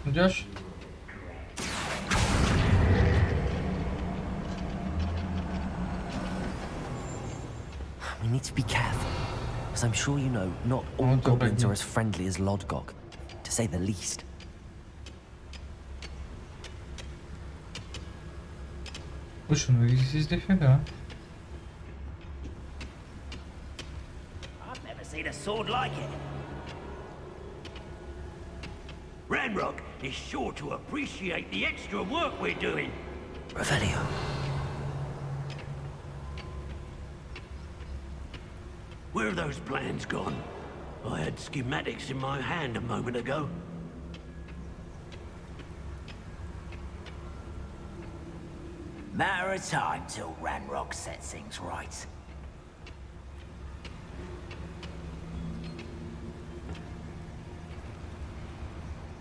Идешь? We need to be careful, as I'm sure you know, not all goblins are as friendly as Lodgok, to say the least. Слушай, ну их здесь дофига. I've never seen a sword like it. Ranrock is sure to appreciate the extra work we're doing. Revelio. Where are those plans gone? I had schematics in my hand a moment ago. Matter of time till Ranrock sets things right.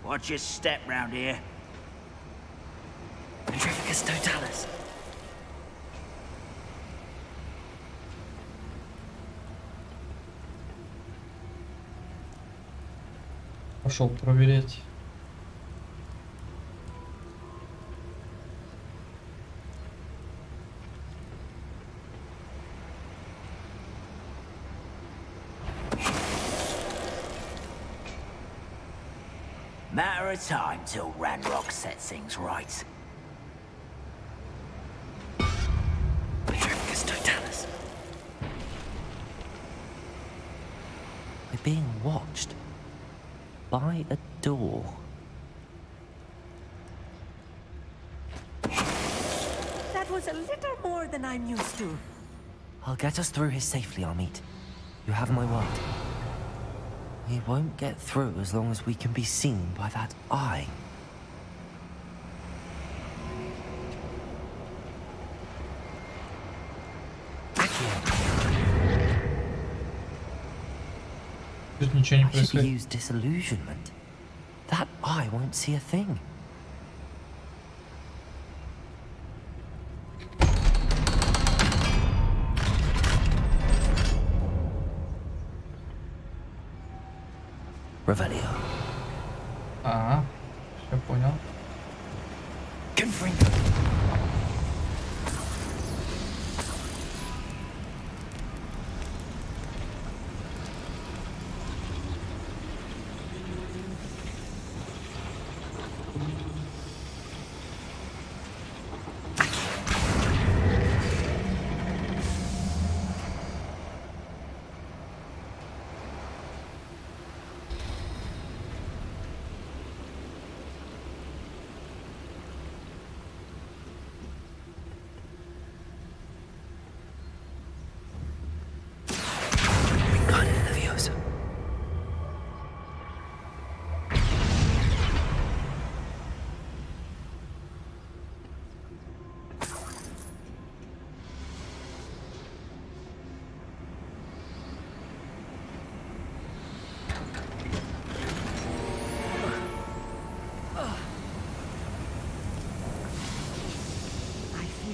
Watch your step round here. Petrificus totalis. Пошел проверять. Matter of time till Ranrock sets things right. Petrificus totalis. We're being watched by a door. That was a little more than I'm used to. I'll get us through here safely, Amit. You have my word. We won't get through as long as we can be seen by that eye. Тут ничего не I should происходит. use disillusionment. That eye won't see a thing. Revelio. А, все понял. Confringo.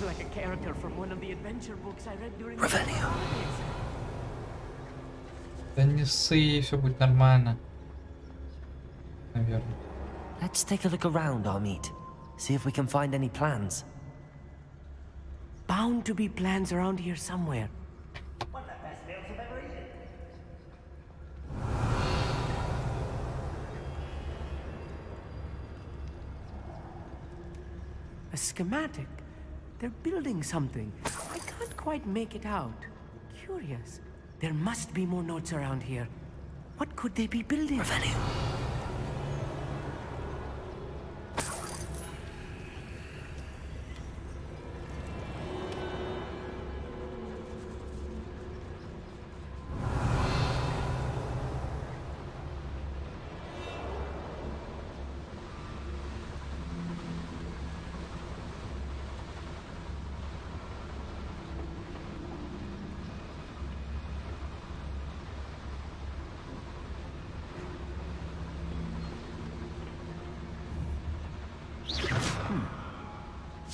Like a character from one of the adventure books I read during Revelio. Да не ссы, все будет нормально. Наверное. Let's take a look around, Amit. See if we can find any plans. Bound to be plans around here somewhere. A schematic. They're building something. I can't quite make it out. Curious. There must be more notes around here. What could they be building? Revelio.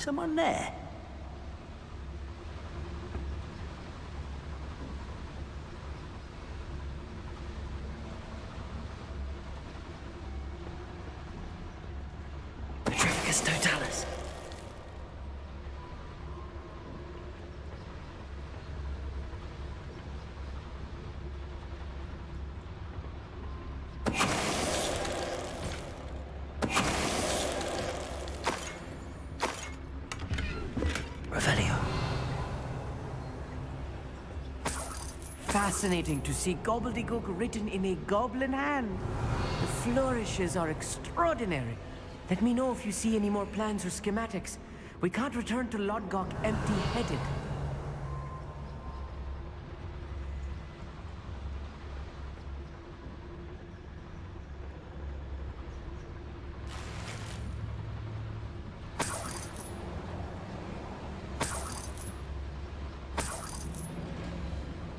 someone there? Petrificus totalis. Fascinating to see gobbledygook written in a goblin hand. The flourishes are extraordinary. Let me know if you see any more plans or schematics. We can't return to Lodgok empty-headed.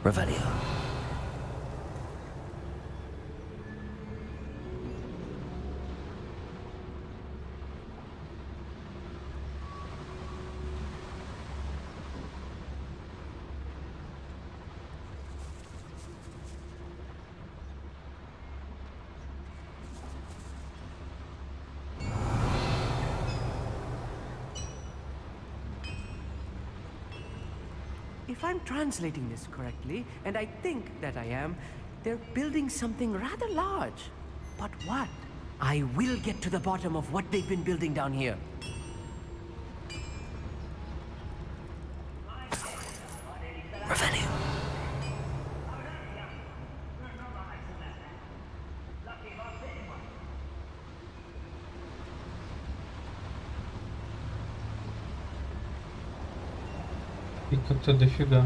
Revelio. If I'm translating this correctly, and I think that I am, they're building something rather large. But what? I will get to the bottom of what they've been building down here. Revelio. И как-то дофига.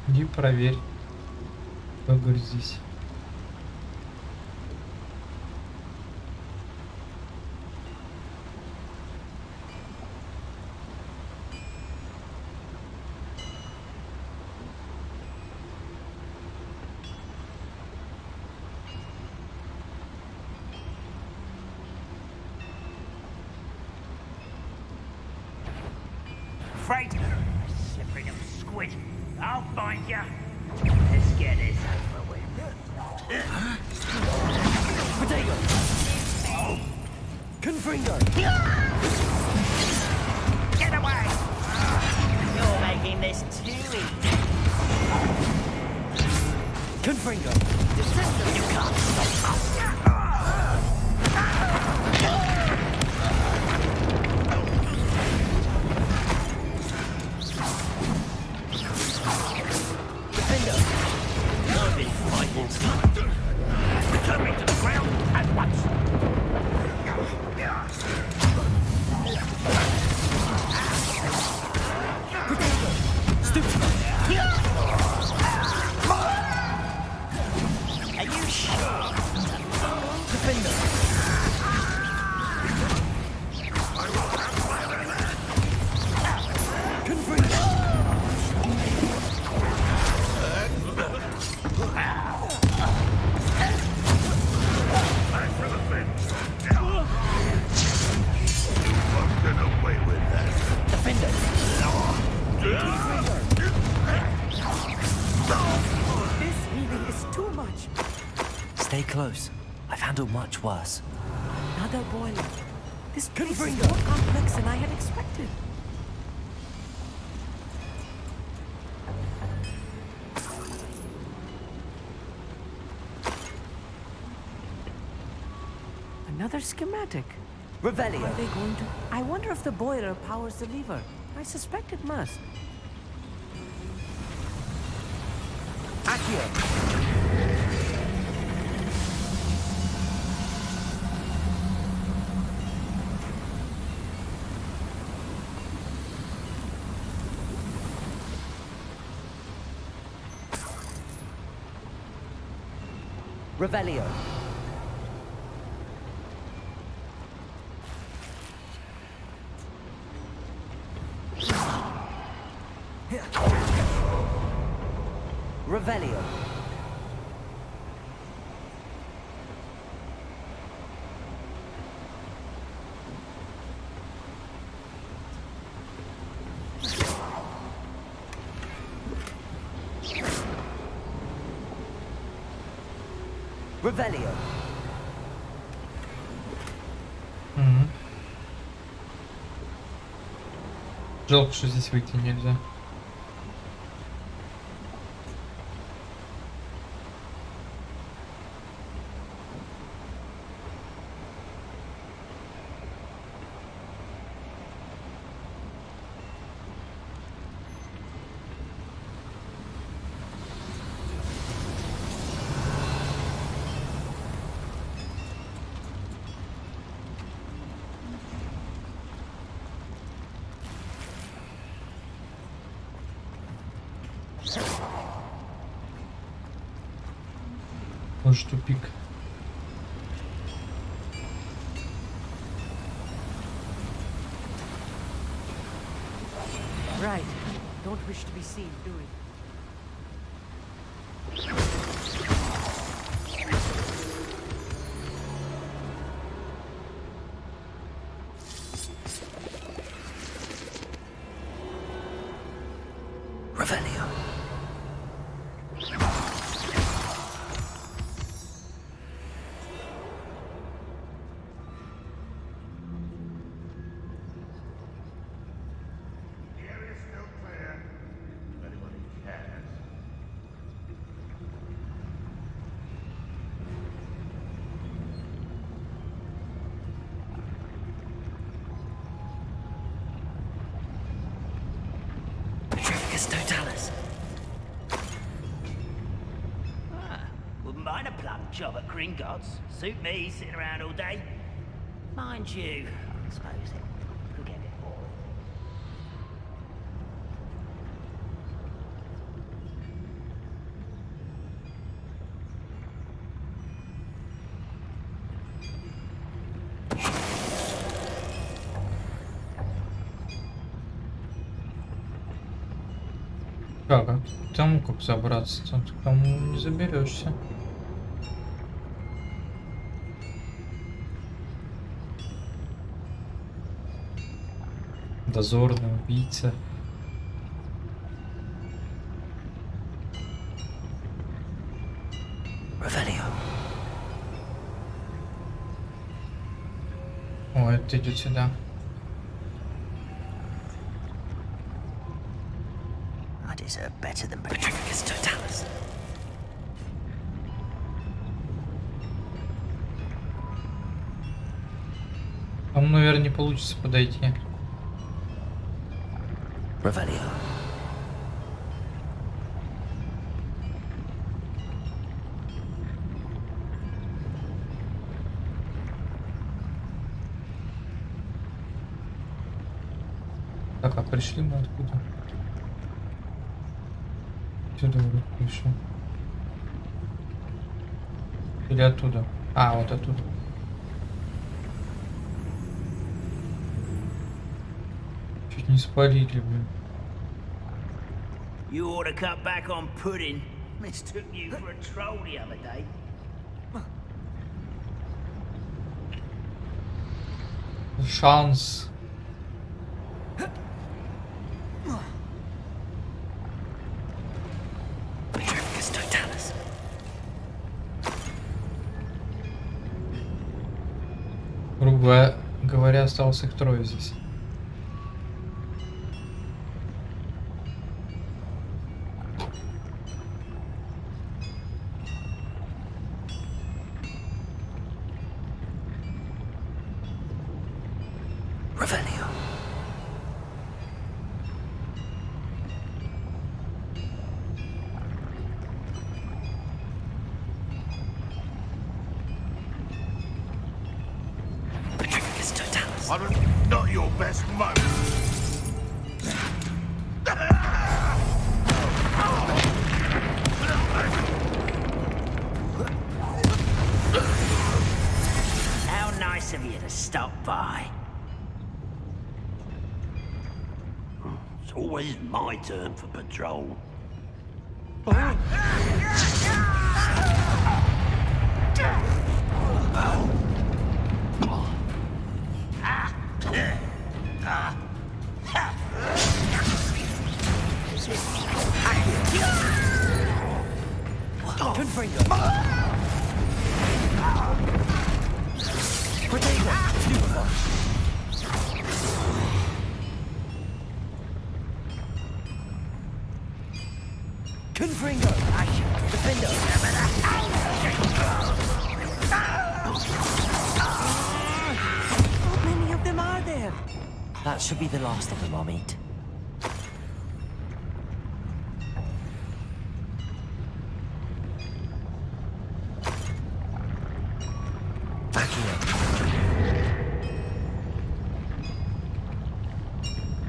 Иди проверь. Погрузись. Freighter, slippery little squid. I'll find ya. Let's get this over with. Potato. Confringo. Get away! You're making this too easy. Confringo. You can't stop us. Return me to the ground at once. Are you sure? Defender. Stay close. I've handled much worse. Another boiler. This place is more complex than I had expected. Another schematic. Revelio. Are they going to... I wonder if the boiler powers the lever. I suspect it must. Accio. Revelio. Revelio. Жалко, что здесь выйти нельзя. Может, тупик. Right. Don't wish to be seen doing. Revelio. Totalis. Wouldn't mind a plum job at Gringotts. Suit me, sitting around all day. Mind you, I suppose it could get a bit boring. Как? А к тому как забраться? Там к тому не заберешься. Дозорный убийца. Revelio. О, это идет сюда. I deserve better than Petrificus Totalis. Там, наверное, не получится подойти. Revelio. Так, а пришли мы откуда? Сюда вроде пришел. Или оттуда? А, вот оттуда. Чуть не спалили, блин. You ought to cut back on pudding. Mistook you for a troll the other day. Шанс. Petrificus Totalis. Грубо говоря, осталось их трое здесь. Revelio. Petrificus Totalis. Not your best moment. How nice of you to stop by. It's always my turn for patrol. That should be the last of them, Amit.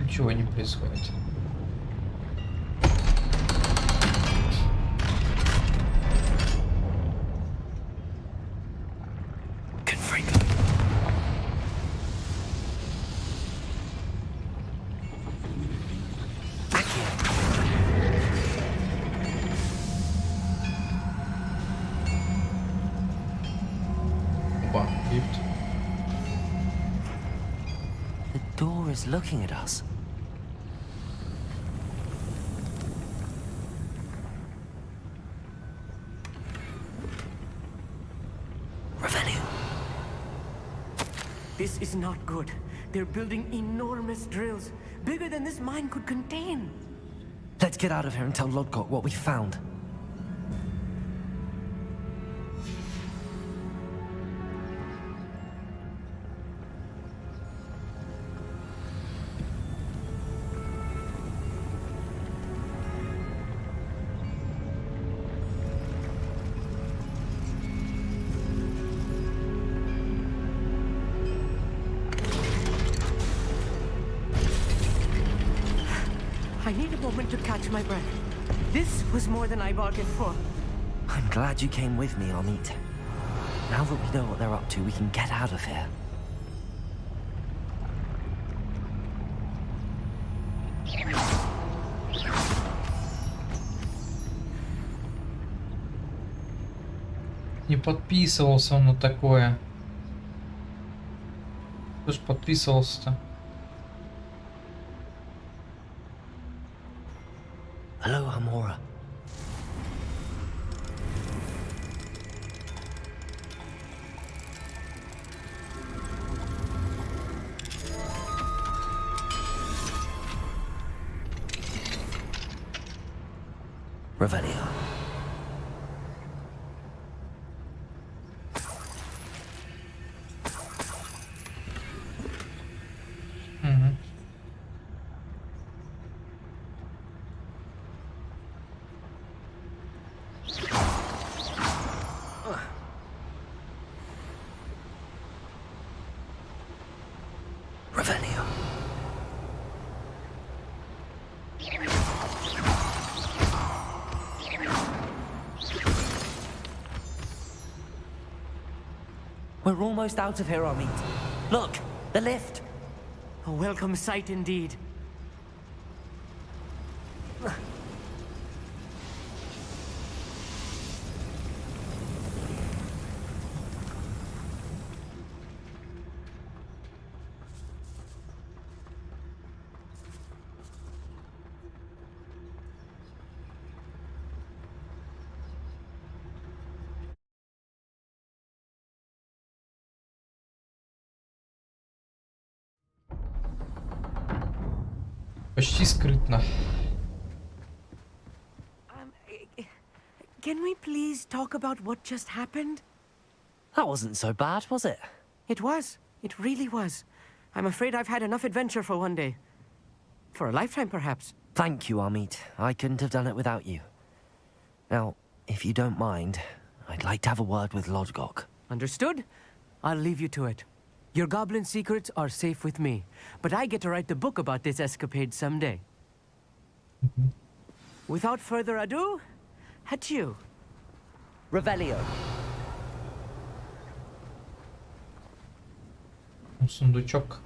Ничего не происходит. The door is looking at us. This is not good. They're building enormous drills, bigger than this mine could contain. Let's get out of here and tell Lodgok what we found. I need a moment to catch my breath. This was more than I bargained for. I'm glad you came with me, Amit. Now that we know what they're up to, we can get out of here. Не подписывался он на такое. Кто ж подписывался-то? Hello, Hamora. Revelio. We're almost out of here, Amit. Look, the lift. A welcome sight indeed. Почти скрытно. Can we please talk about what just happened? That wasn't so bad, was it? It was. It really was. I'm afraid I've had enough adventure for one day. For a lifetime, perhaps. Thank you, Amit. I couldn't have done it without you. Now, if you don't mind, I'd like to have a word with Lodgok. Understood? I'll leave you to it. Your goblin secrets are safe with me, but I get to write the book about this escapade someday. Without further ado, adieu. Revelio. Сундучок.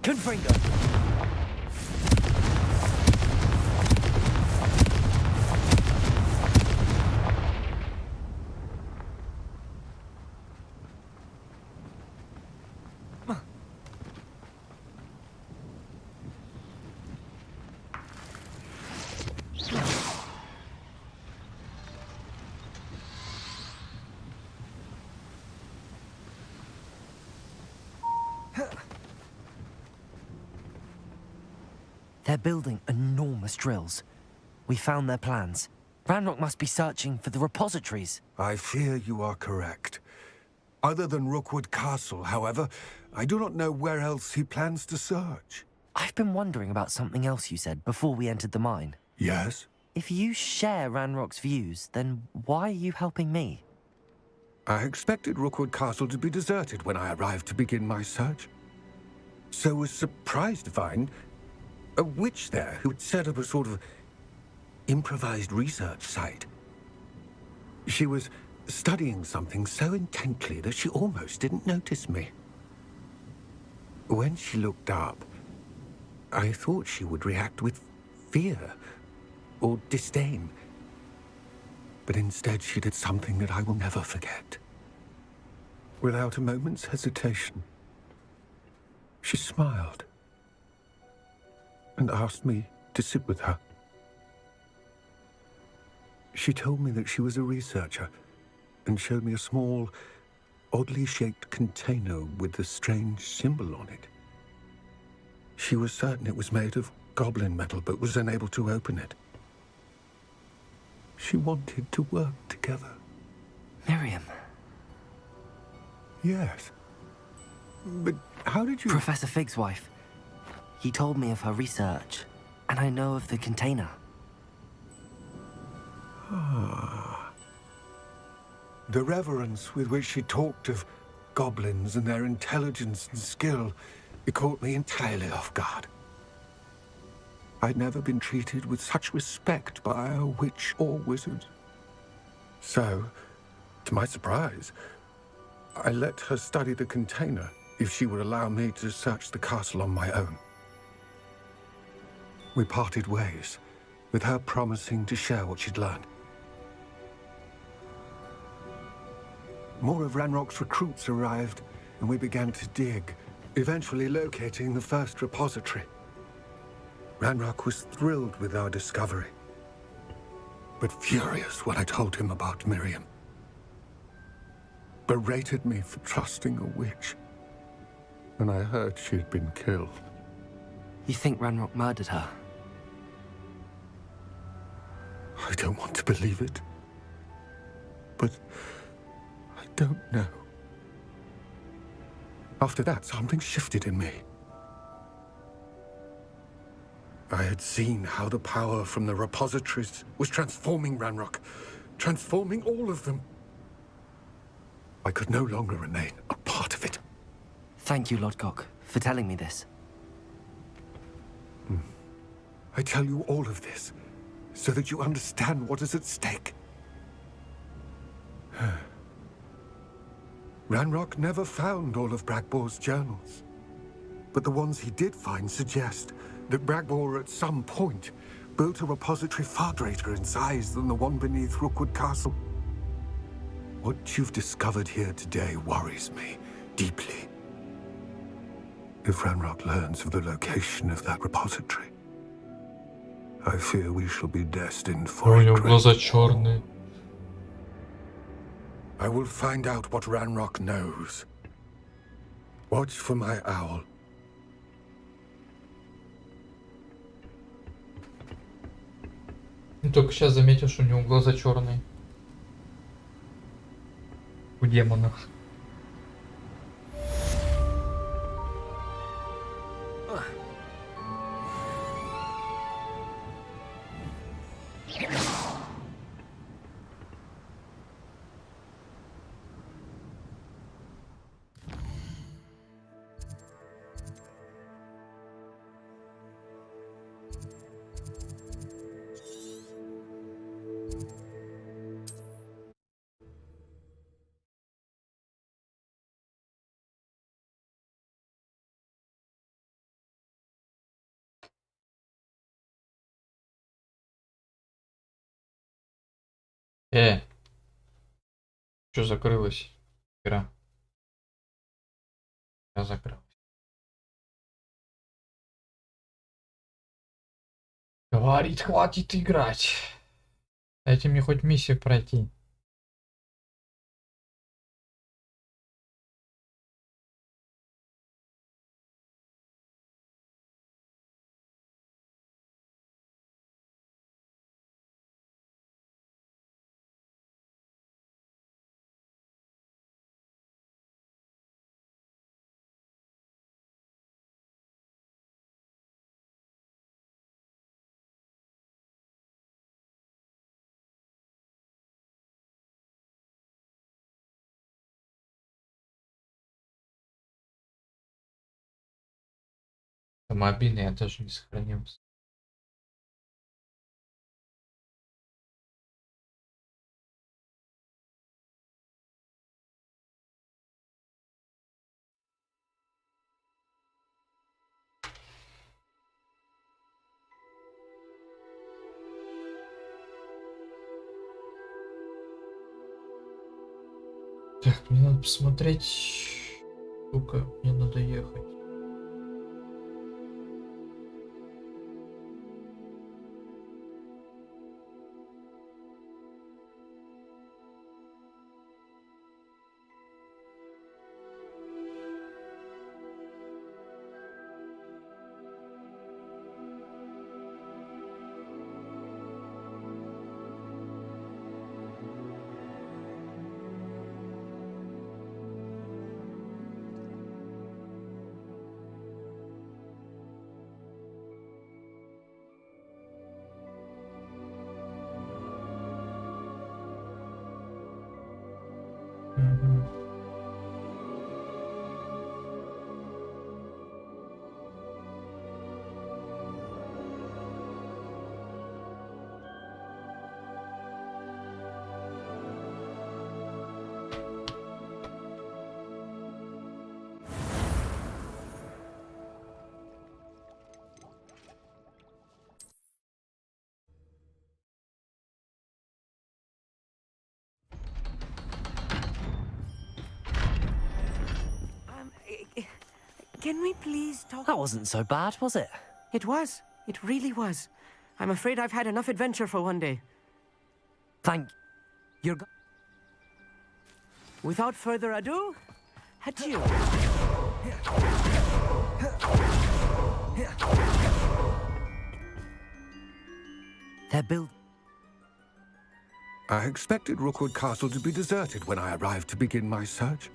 Confringo. They're building enormous drills. We found their plans. Ranrock must be searching for the repositories. I fear you are correct. Other than Rookwood Castle, however, I do not know where else he plans to search. I've been wondering about something else you said before we entered the mine. Yes? If you share Ranrock's views, then why are you helping me? I expected Rookwood Castle to be deserted when I arrived to begin my search. So was surprised to find a witch there who had set up a sort of improvised research site. She was studying something so intently that she almost didn't notice me. When she looked up, I thought she would react with fear or disdain. But instead she did something that I will never forget. Without a moment's hesitation, she smiled and asked me to sit with her. She told me that she was a researcher and showed me a small, oddly shaped container with a strange symbol on it. She was certain it was made of goblin metal, but was unable to open it. She wanted to work together. Miriam. Yes. But how did you... Professor Fig's wife. He told me of her research, and I know of the container. Ah. The reverence with which she talked of goblins and their intelligence and skill, it caught me entirely off guard. I'd never been treated with such respect by a witch or wizard. So, to my surprise, I let her study the container if she would allow me to search the castle on my own. We parted ways, with her promising to share what she'd learned. More of Ranrock's recruits arrived, and we began to dig, eventually locating the first repository. Ranrock was thrilled with our discovery, but furious when I told him about Miriam. Berated me for trusting a witch, and I heard she had been killed. You think Ranrock murdered her? I don't want to believe it, but I don't know. After that, something shifted in me. I had seen how the power from the repositories was transforming Ranrock, transforming all of them. I could no longer remain a part of it. Thank you, Lodgok, for telling me this. I tell you all of this so that you understand what is at stake. Ranrock never found all of Bragbor's journals, but the ones he did find suggest that Bragbor at some point built a repository far greater in size than the one beneath Rookwood Castle. What you've discovered here today worries me deeply. If Ranrock learns of the location of that repository, I fear we shall be destined for У него глаза черные. I will find out what Ranrock knows. Watch for my owl. Только сейчас заметил, что у него глаза черные. У демона. Что закрылась игра? Я закрылась. Говорит, хватит играть. Дайте мне хоть миссию пройти. Мобильный я тоже не сохранился. Так, мне надо посмотреть, сколько мне надо ехать. Can we please talk? That wasn't so bad, was it? It was. It really was. I'm afraid I've had enough adventure for one day. Thank you. Without further ado, adieu. They're built. I expected Rookwood Castle to be deserted when I arrived to begin my search.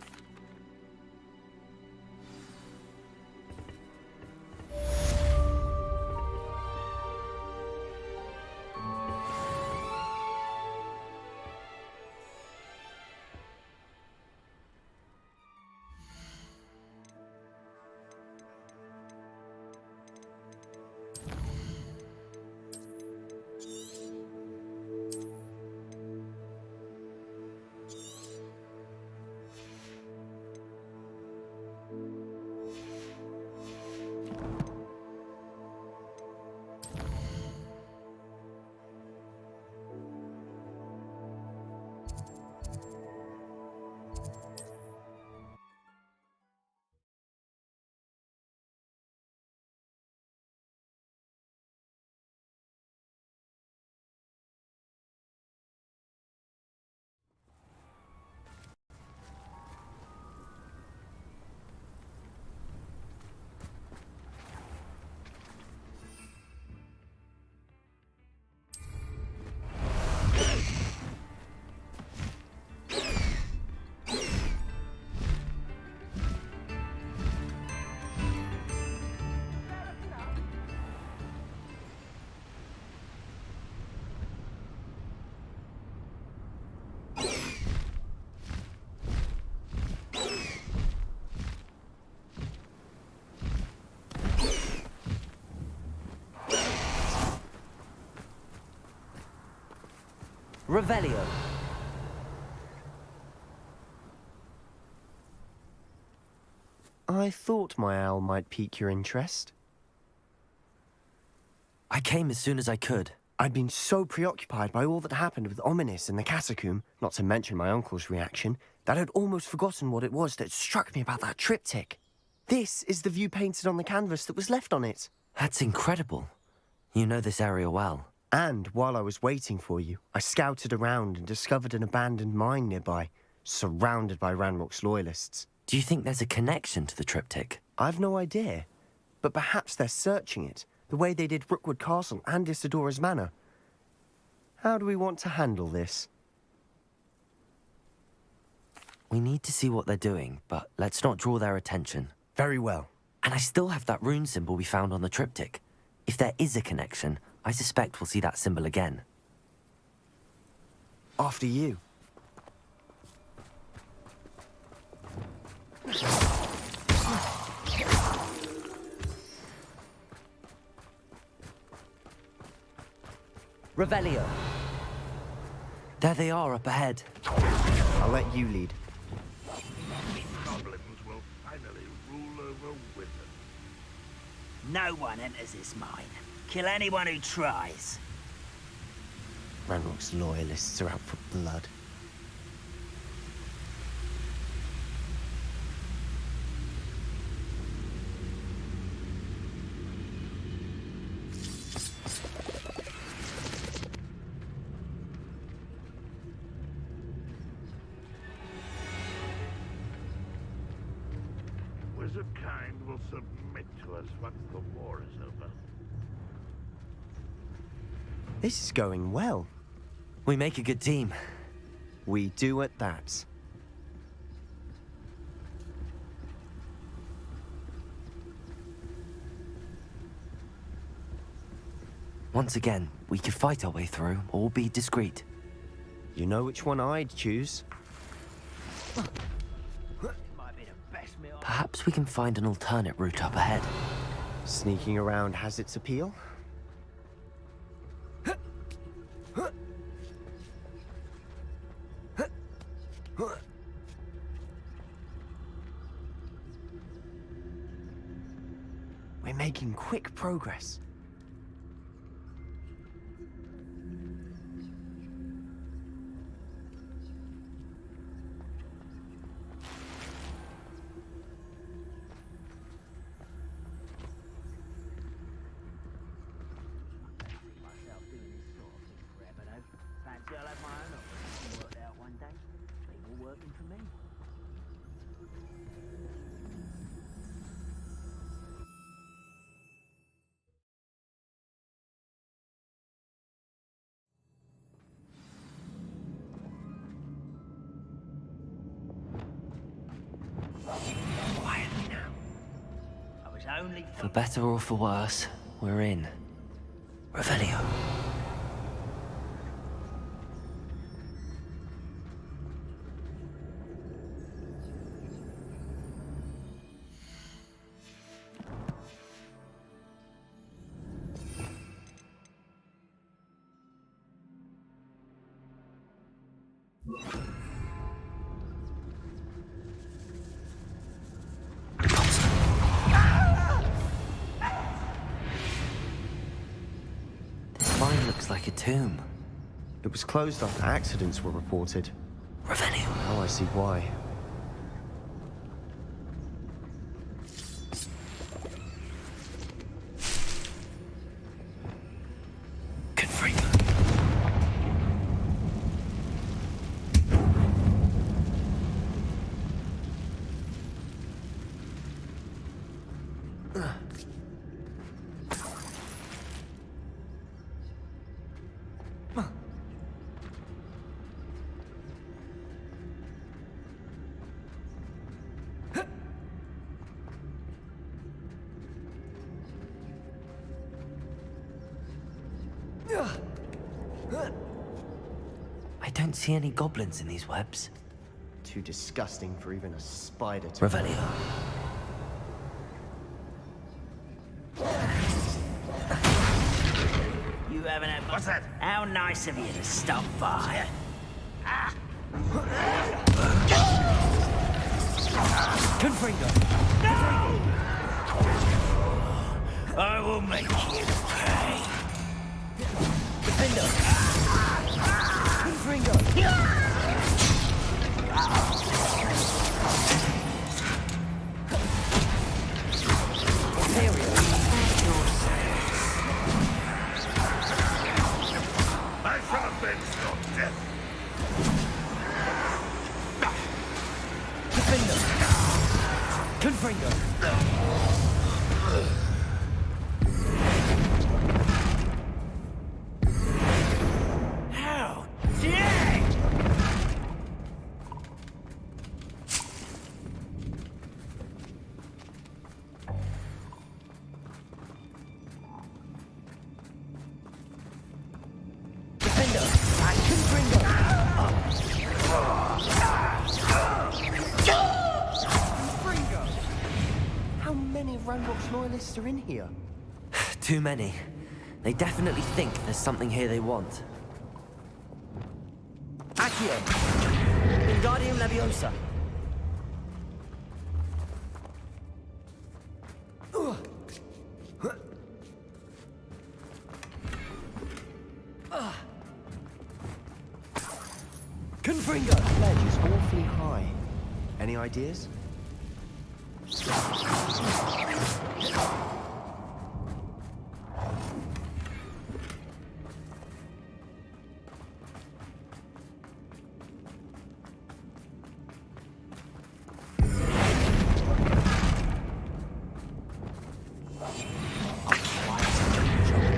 Revelio. I thought my owl might pique your interest. I came as soon as I could. I'd been so preoccupied by all that happened with Ominous and the catacomb, not to mention my uncle's reaction, that I'd almost forgotten what it was that struck me about that triptych. This is the view painted on the canvas that was left on it. That's incredible. You know this area well. And while I was waiting for you, I scouted around and discovered an abandoned mine nearby, surrounded by Ranrock's loyalists. Do you think there's a connection to the triptych? I've no idea, but perhaps they're searching it, the way they did Rookwood Castle and Isidora's Manor. How do we want to handle this? We need to see what they're doing, but let's not draw their attention. Very well. And I still have that rune symbol we found on the triptych. If there is a connection, I suspect we'll see that symbol again. After you. Revelio. There they are up ahead. I'll let you lead. Problems will finally rule over wisdom. No one enters this mine. Kill anyone who tries. Ranrock's loyalists are out for blood. Wizard kind will submit to us once the war is over. This is going well. We make a good team. We do at that. Once again, we could fight our way through or be discreet. You know which one I'd choose? Might be the best meal. Perhaps we can find an alternate route up ahead. Sneaking around has its appeal. We're making quick progress. Myself doing this sort of thing forever, though. Fancy I'll have my own office worked out one day. People working for me. Quietly now. I was only For better or for worse, we're in. Revelio. This mine looks like a tomb. It was closed after accidents were reported. Revelio. Now I see why. Confringo. I don't see any goblins in these webs. Too disgusting for even a spider to... Revelio. You haven't had much. What's that? How nice of you to stop by. Confringo. I will make you pay. Defendo. Confringo. I shall avenge your death. Defendo. Confringo. How dare! Defendo. Confringo. How many Ranrock's loyalists are in here? Too many. They definitely think there's something here they want. Accio! Wingardium Leviosa! Confringo! The ledge is awfully high. Any ideas?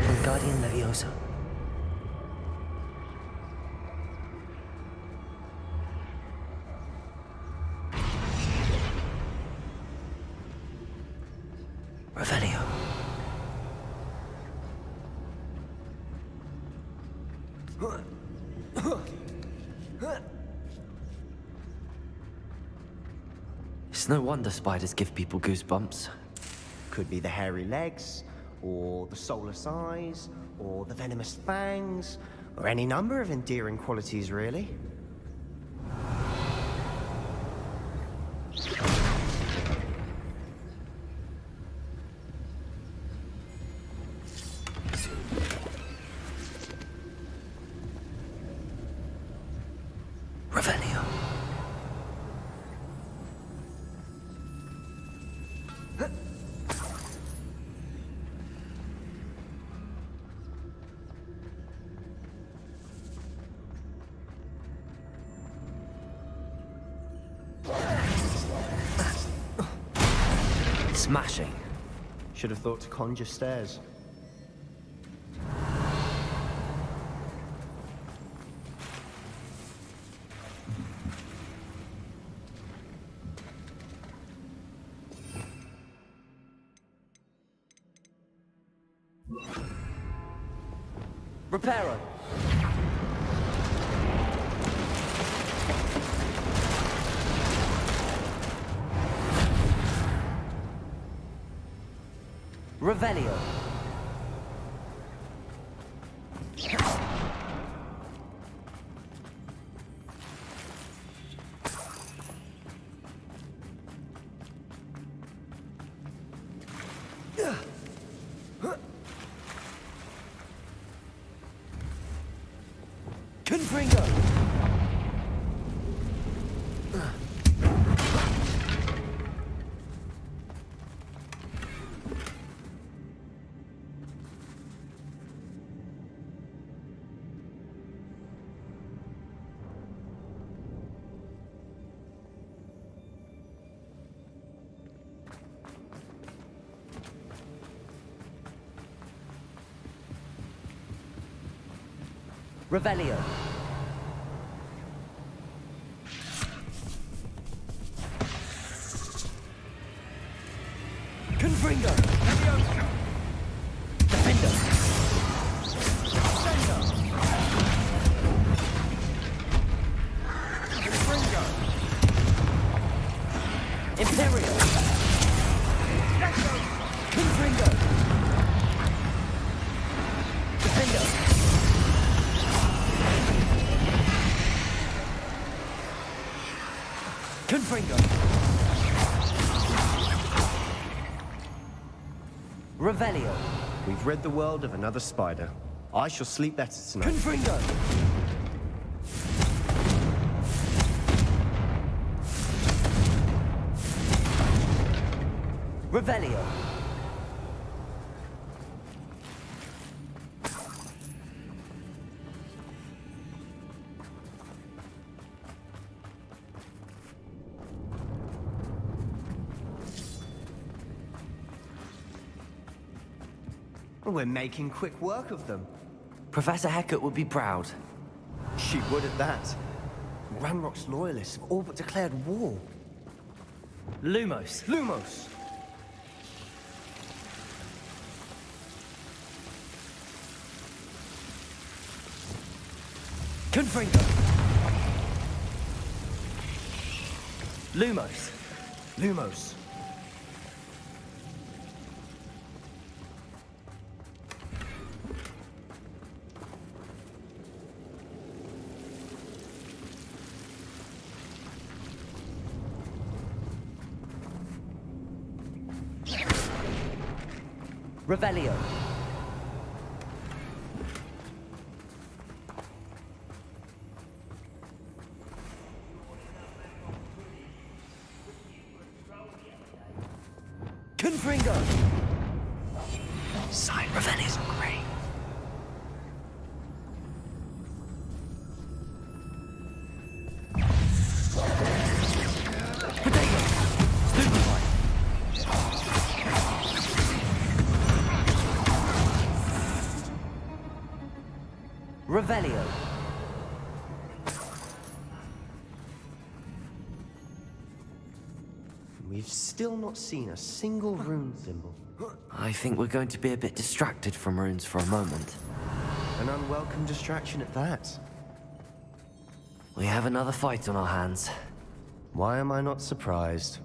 Wingardium Leviosa. Revelio. It's no wonder spiders give people goosebumps. Could be the hairy legs, or the soulless eyes, or the venomous fangs, or any number of endearing qualities, really. Revelio. Smashing. Should have thought to conjure stairs. Reparo. Revelio. Confringo. Revelio. Confringo. Defender. Confringo. Imperio. Confringo. Defender. Confringo. Revelio. We've rid the world of another spider. I shall sleep better tonight. Confringo. Revelio. We're making quick work of them. Professor Hecat would be proud. She would at that. Ranrock's loyalists have all but declared war. Lumos. Lumos! Confringo. Lumos. Lumos. Revelio. Confringo. Sign Revelio's great. Revelio. We've still not seen a single rune symbol. I think we're going to be a bit distracted from runes for a moment. An unwelcome distraction at that. We have another fight on our hands. Why am I not surprised?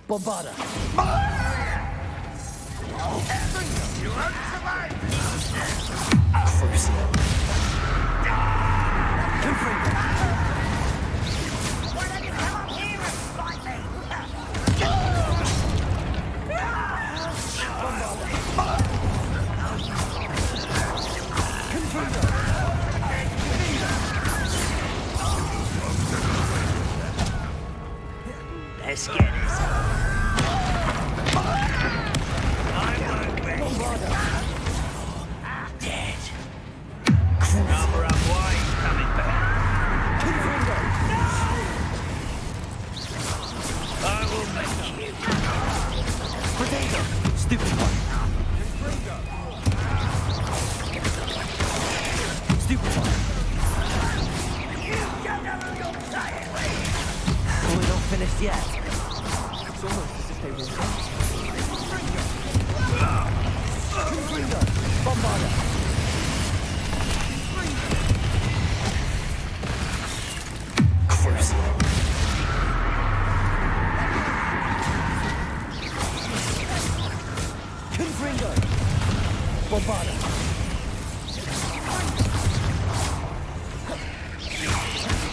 Bombarda. You won't survive! Crucio. Why don't you come up here and fight me? Let's get this. Dead. Cover up why he's coming back. I will make you. Potato. Stupid one. Stupid one. You don't know who you're playing with. We're not finished yet. It's almost as if they were Confringo. Bombarda. Crucio. Confringo. Bombarda.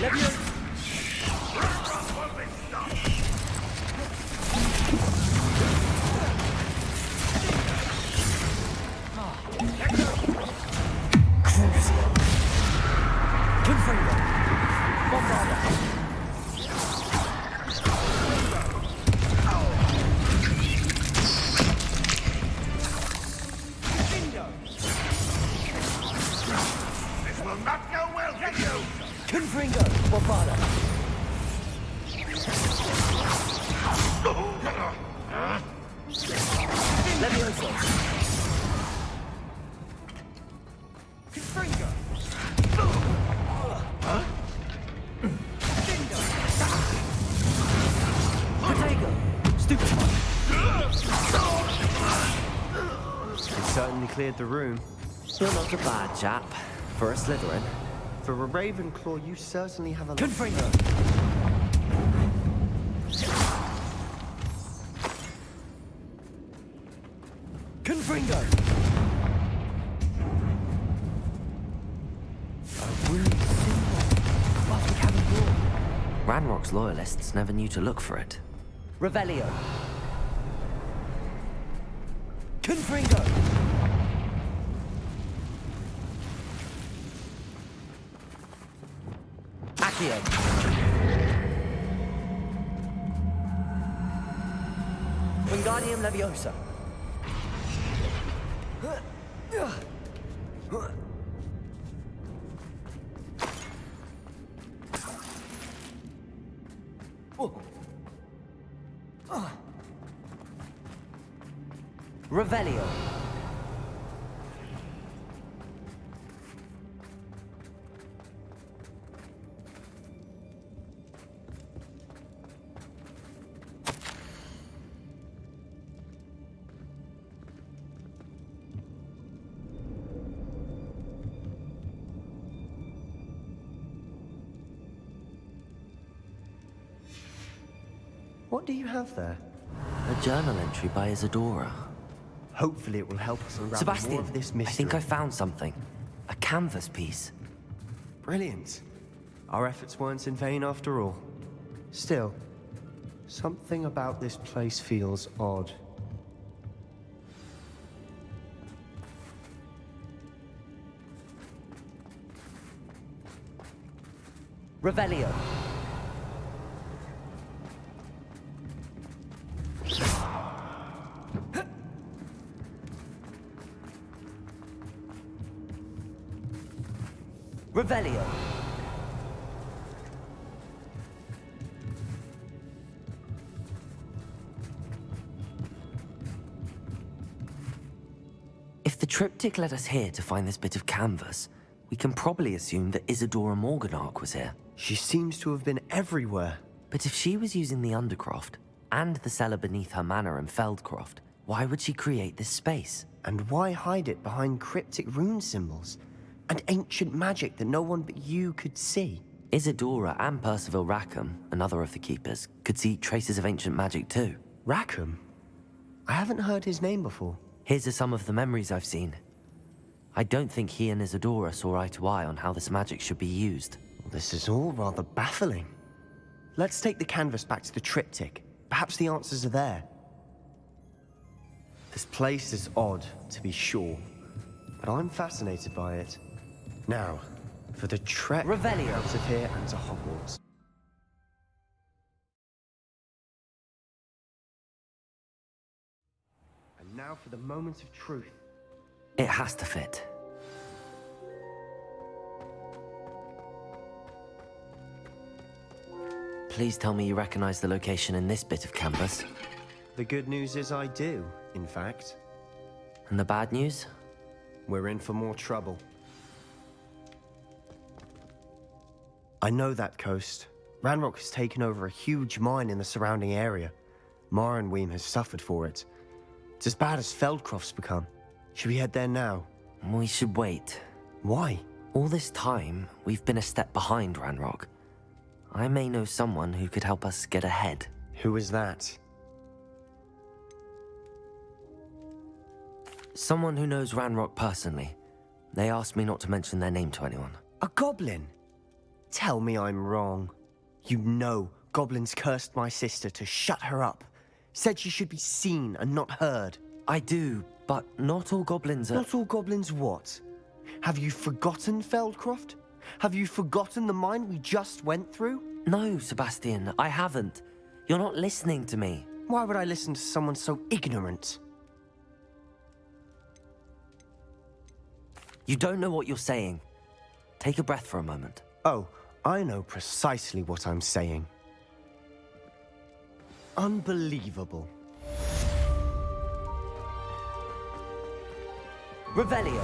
Levio. This will not go well for you! Confringo. Bombarda. Levioso. Confringo. Potato. Stupid one. It certainly cleared the room. You're not a bad chap. For a Slytherin. For a Ravenclaw, you certainly have a... Confringo. Confringo. A rune symbol. What we haven't brought. Ranrock's loyalists never knew to look for it. Revelio. Confringo. Accio. Wingardium Leviosa. Revelio. What do you have there? A journal entry by Isadora. Hopefully it will help us unravel more Sebastian, of this I mystery. think I found something. A canvas piece. Brilliant. Our efforts weren't in vain after all. Still, something about this place feels odd. Revelio. Revelio. If the triptych led us here to find this bit of canvas, we can probably assume that Isadora Morganark was here. She seems to have been everywhere. But if she was using the Undercroft and the cellar beneath her manor in Feldcroft, why would she create this space? And why hide it behind cryptic rune symbols? And ancient magic that no one but you could see? Isadora and Percival Rackham, another of the keepers, could see traces of ancient magic too. Rackham? I haven't heard his name before. His are some of the memories I've seen. I don't think he and Isadora saw eye to eye on how this magic should be used. This is all rather baffling. Let's take the canvas back to the triptych. Perhaps the answers are there. This place is odd, to be sure, but I'm fascinated by it. Now, for the trek Revelio. Out of here and to Hogwarts. And now for the moment of truth. It has to fit. Please tell me you recognize the location in this bit of canvas. The good news is I do, in fact. And the bad news? We're in for more trouble. I know that coast. Ranrock has taken over a huge mine in the surrounding area. Mornweem has suffered for it. It's as bad as Feldcroft's become. Should we head there now? We should wait. Why? All this time, we've been a step behind Ranrock. I may know someone who could help us get ahead. Who is that? Someone who knows Ranrock personally. They asked me not to mention their name to anyone. A goblin? Tell me I'm wrong. You know goblins cursed my sister to shut her up. Said she should be seen and not heard. I do, but not all goblins are... Not all goblins what? Have you forgotten Feldcroft? Have you forgotten the mine we just went through? No, Sebastian, I haven't. You're not listening to me. Why would I listen to someone so ignorant? You don't know what you're saying. Take a breath for a moment. Oh, I know precisely what I'm saying. Unbelievable. Revelio.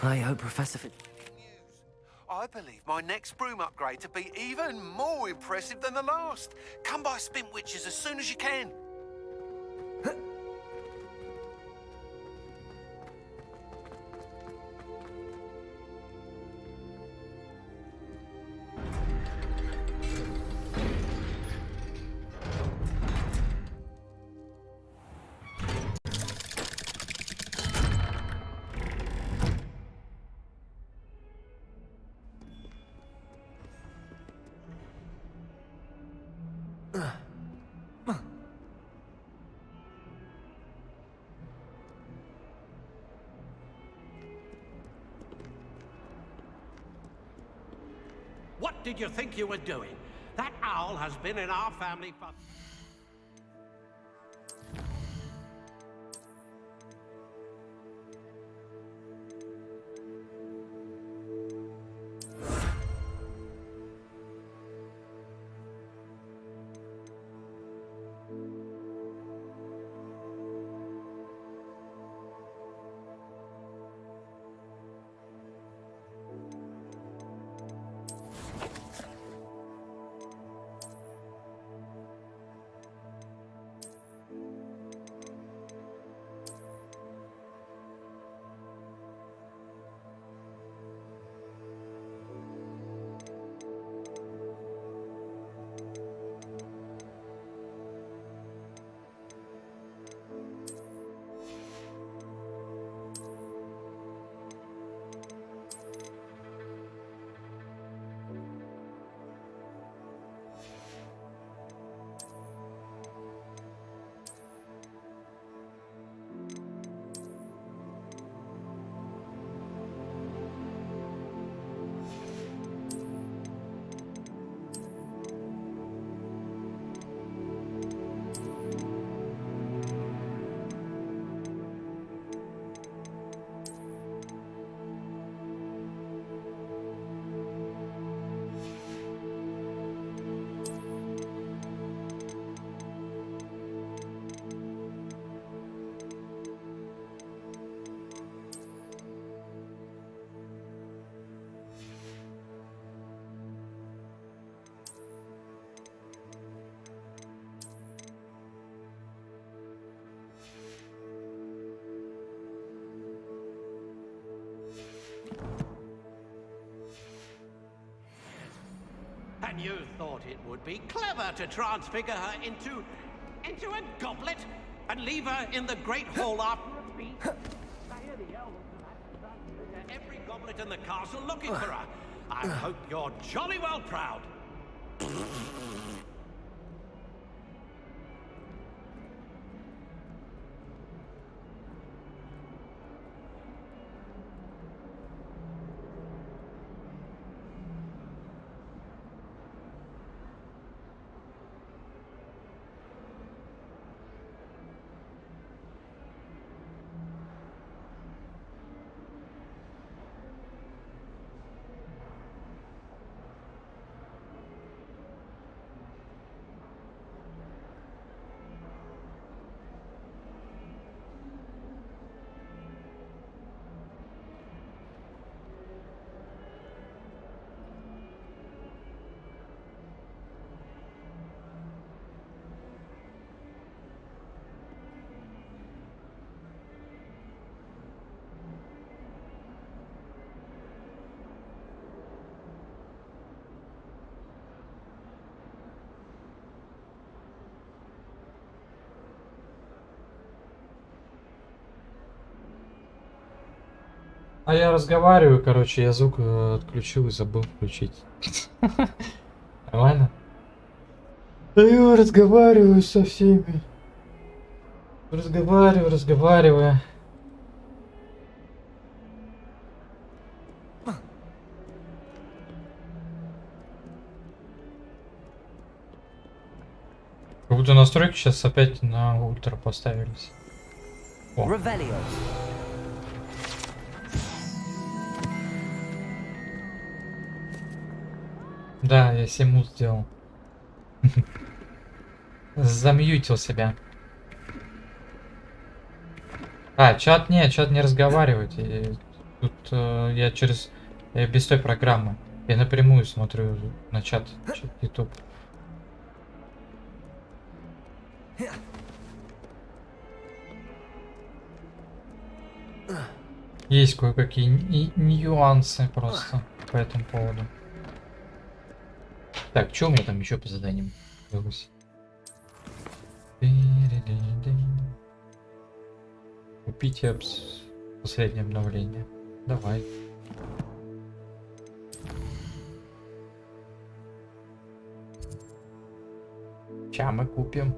I hope Professor I believe my next broom upgrade to be even more impressive than the last. Come by Spintwitches as soon as you can. What did you think you were doing? That owl has been in our family for... And you thought it would be clever to transfigure her into a goblet and leave her in the Great Hall after a feast? Every goblet in the castle looking for her. I hope you're jolly well proud. А я разговариваю, короче, я звук отключил и забыл включить. Нормально? Да я разговариваю со всеми. Разговариваю. Как будто настройки сейчас опять на ультра поставились. О. Да, я 7 мут сделал. Замьютил себя. А, чат не разговаривает. И тут я без той программы. Я напрямую смотрю на чат YouTube. Есть кое-какие нюансы просто по этому поводу. Так, что у меня там еще по заданиям? Купить апс. Последнее обновление. Давай. Ща мы купим.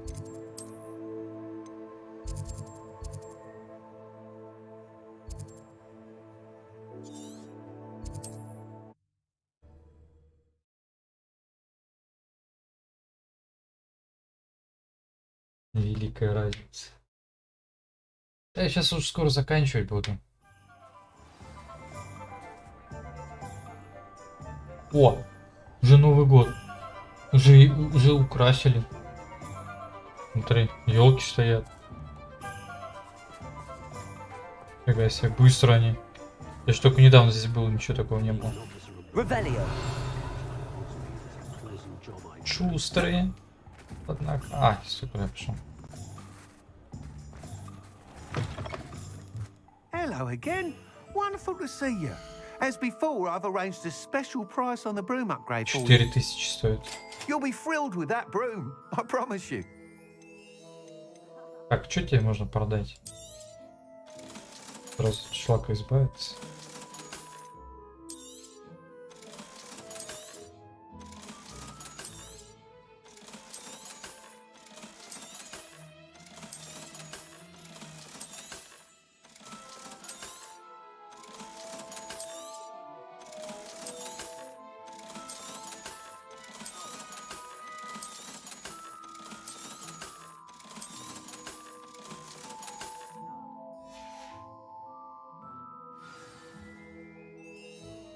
Великая разница. Я сейчас уже скоро заканчивать буду. О, уже Новый год. Уже украсили. Смотри, елки стоят. Фига себе, быстро они. Я ж только недавно здесь был, ничего такого не было. Шустрые. Однако. А, сука, я пошел. Hello again. Wonderful to see you. As before, I've arranged a special price on the broom upgrade for you. 4000 стоит. You'll be thrilled with that broom, I promise you. Так, что тебе можно продать? Сразу от шлака избавиться.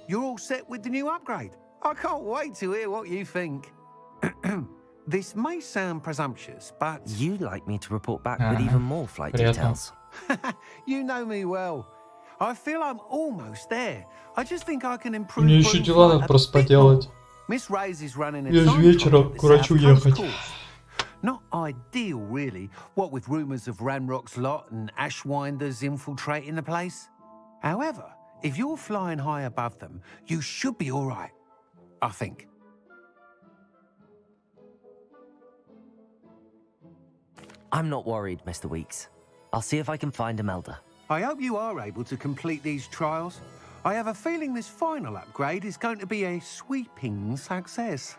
You're all set with the new upgrade. I can't wait to hear what you think. This may sound presumptuous, but... You'd like me to report back with even more flight details. You know me well. I feel I'm almost there. I just think I can improve... Мне еще дела надо просто поделать. Miss Ray's is running a Я же вечером к врачу ехать. Not ideal, really, what with rumours of Ranrock's lot and Ashwinders infiltrating the place. However, if you're flying high above them, you should be all right, I think. I'm not worried, Mr. Weeks. I'll see if I can find Imelda. I hope you are able to complete these trials. I have a feeling this final upgrade is going to be a sweeping success.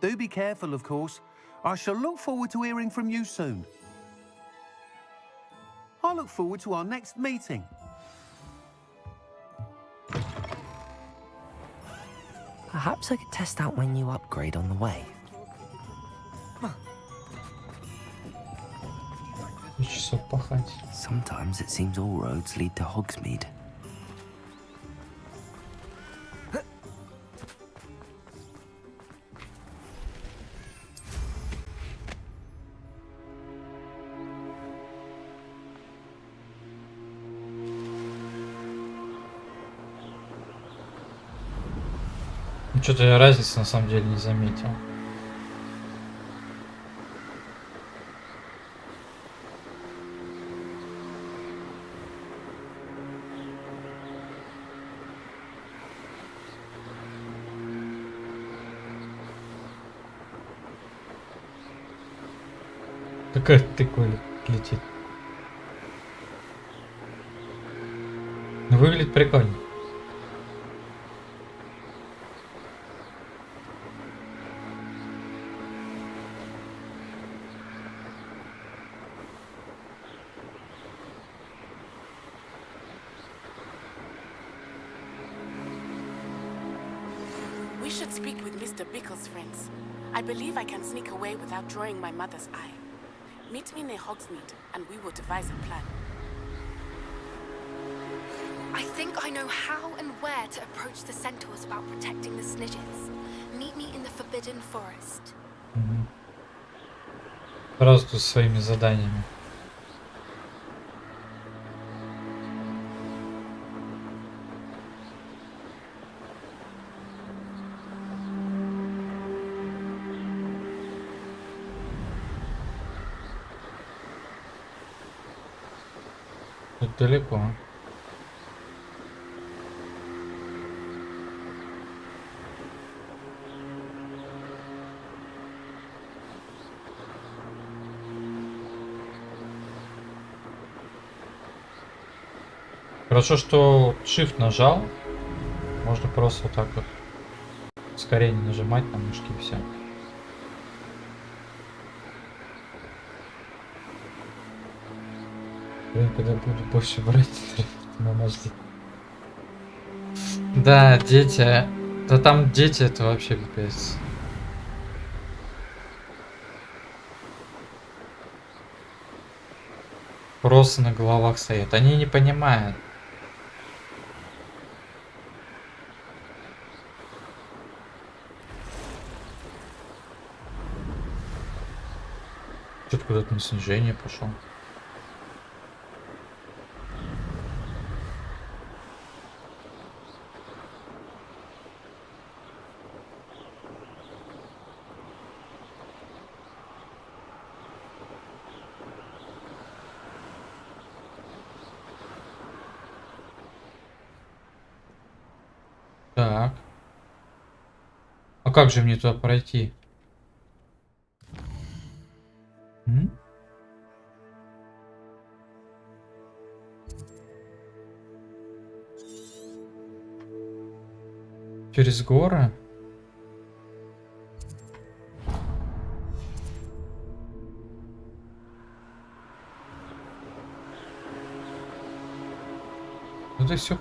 Do be careful, of course. I shall look forward to hearing from you soon. I look forward to our next meeting. Perhaps I could test out my new upgrade on the way. Sometimes it seems all roads lead to Hogsmeade. Что-то я разницы на самом деле не заметил. Какая тыква летит. Выглядит прикольно. We should speak with Mr. Bickle's friends. I believe I can sneak away without drawing my mother's eye. Meet me near Hogsmeade, and we will devise a plan. I think I know how and where to approach the centaurs about protecting the snitches. Meet me in the Forbidden Forest. Сразу тут своими заданиями. Тут далеко. Хорошо, что Shift нажал. Можно просто вот так вот ускорение нажимать на мышке и все. Блин, когда буду больше брать, мама ждет. Да, дети. Да там дети, это вообще пипец. Просто на головах стоят. Они не понимают. Что-то куда-то на снижение пошел. Так. А как же мне туда пройти? Через горы? Это все.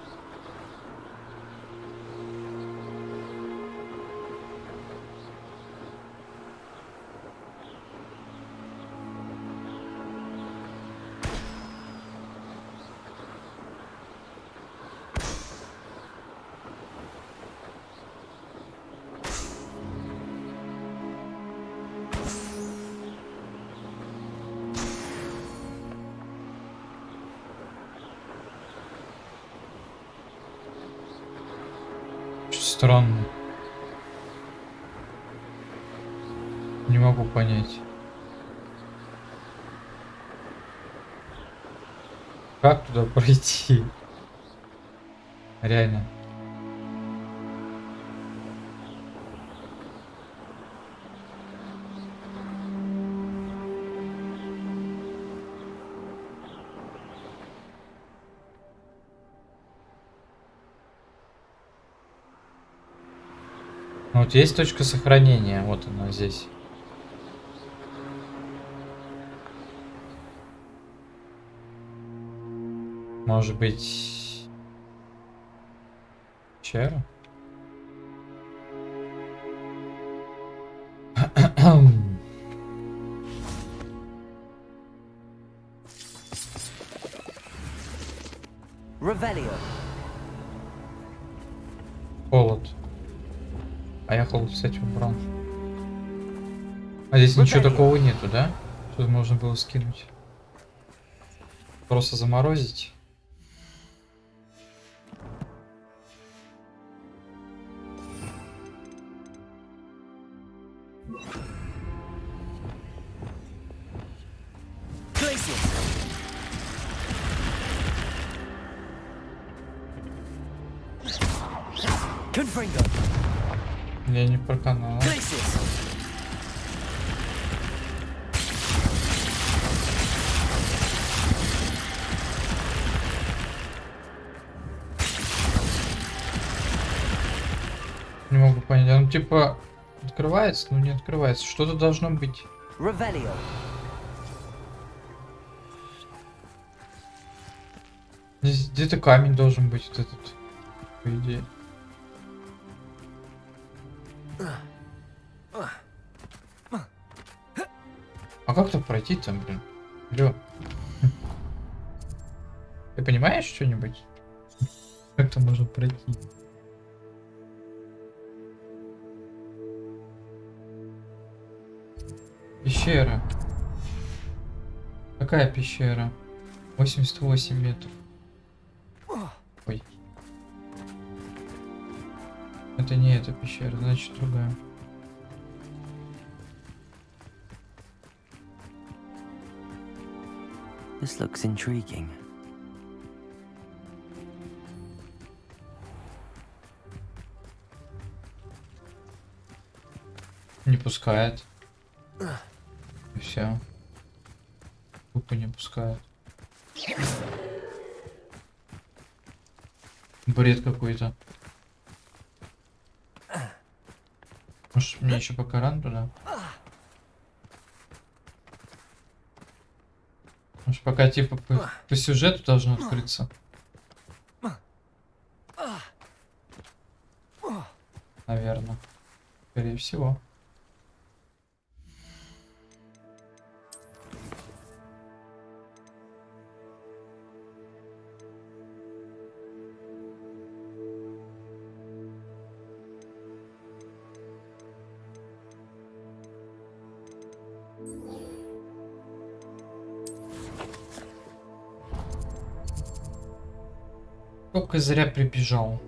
Странно. Не могу понять. Как туда пройти? Реально. Ну, вот есть точка сохранения, вот она здесь. Может быть, пещера? Revelio. Холод. А я холод, кстати, убрал. А здесь ничего такого нету, да? Что можно было скинуть? Просто заморозить. Я не про канал. Не могу понять. Он типа открывается, но не открывается. Что-то должно быть. Здесь где-то камень должен быть, вот этот, по идее. А как тут пройти там, блин? Алло. Ты понимаешь что-нибудь? Как там можно пройти? Пещера. Какая пещера? 88 метров. Ой. Это не эта пещера, значит другая. This looks intriguing. Не пускает. И все. Тупо не пускает. Бред какой-то. Может, мне еще пока рано туда? Может, пока типа по сюжету должно открыться. Наверное. Скорее всего. Только зря прибежал.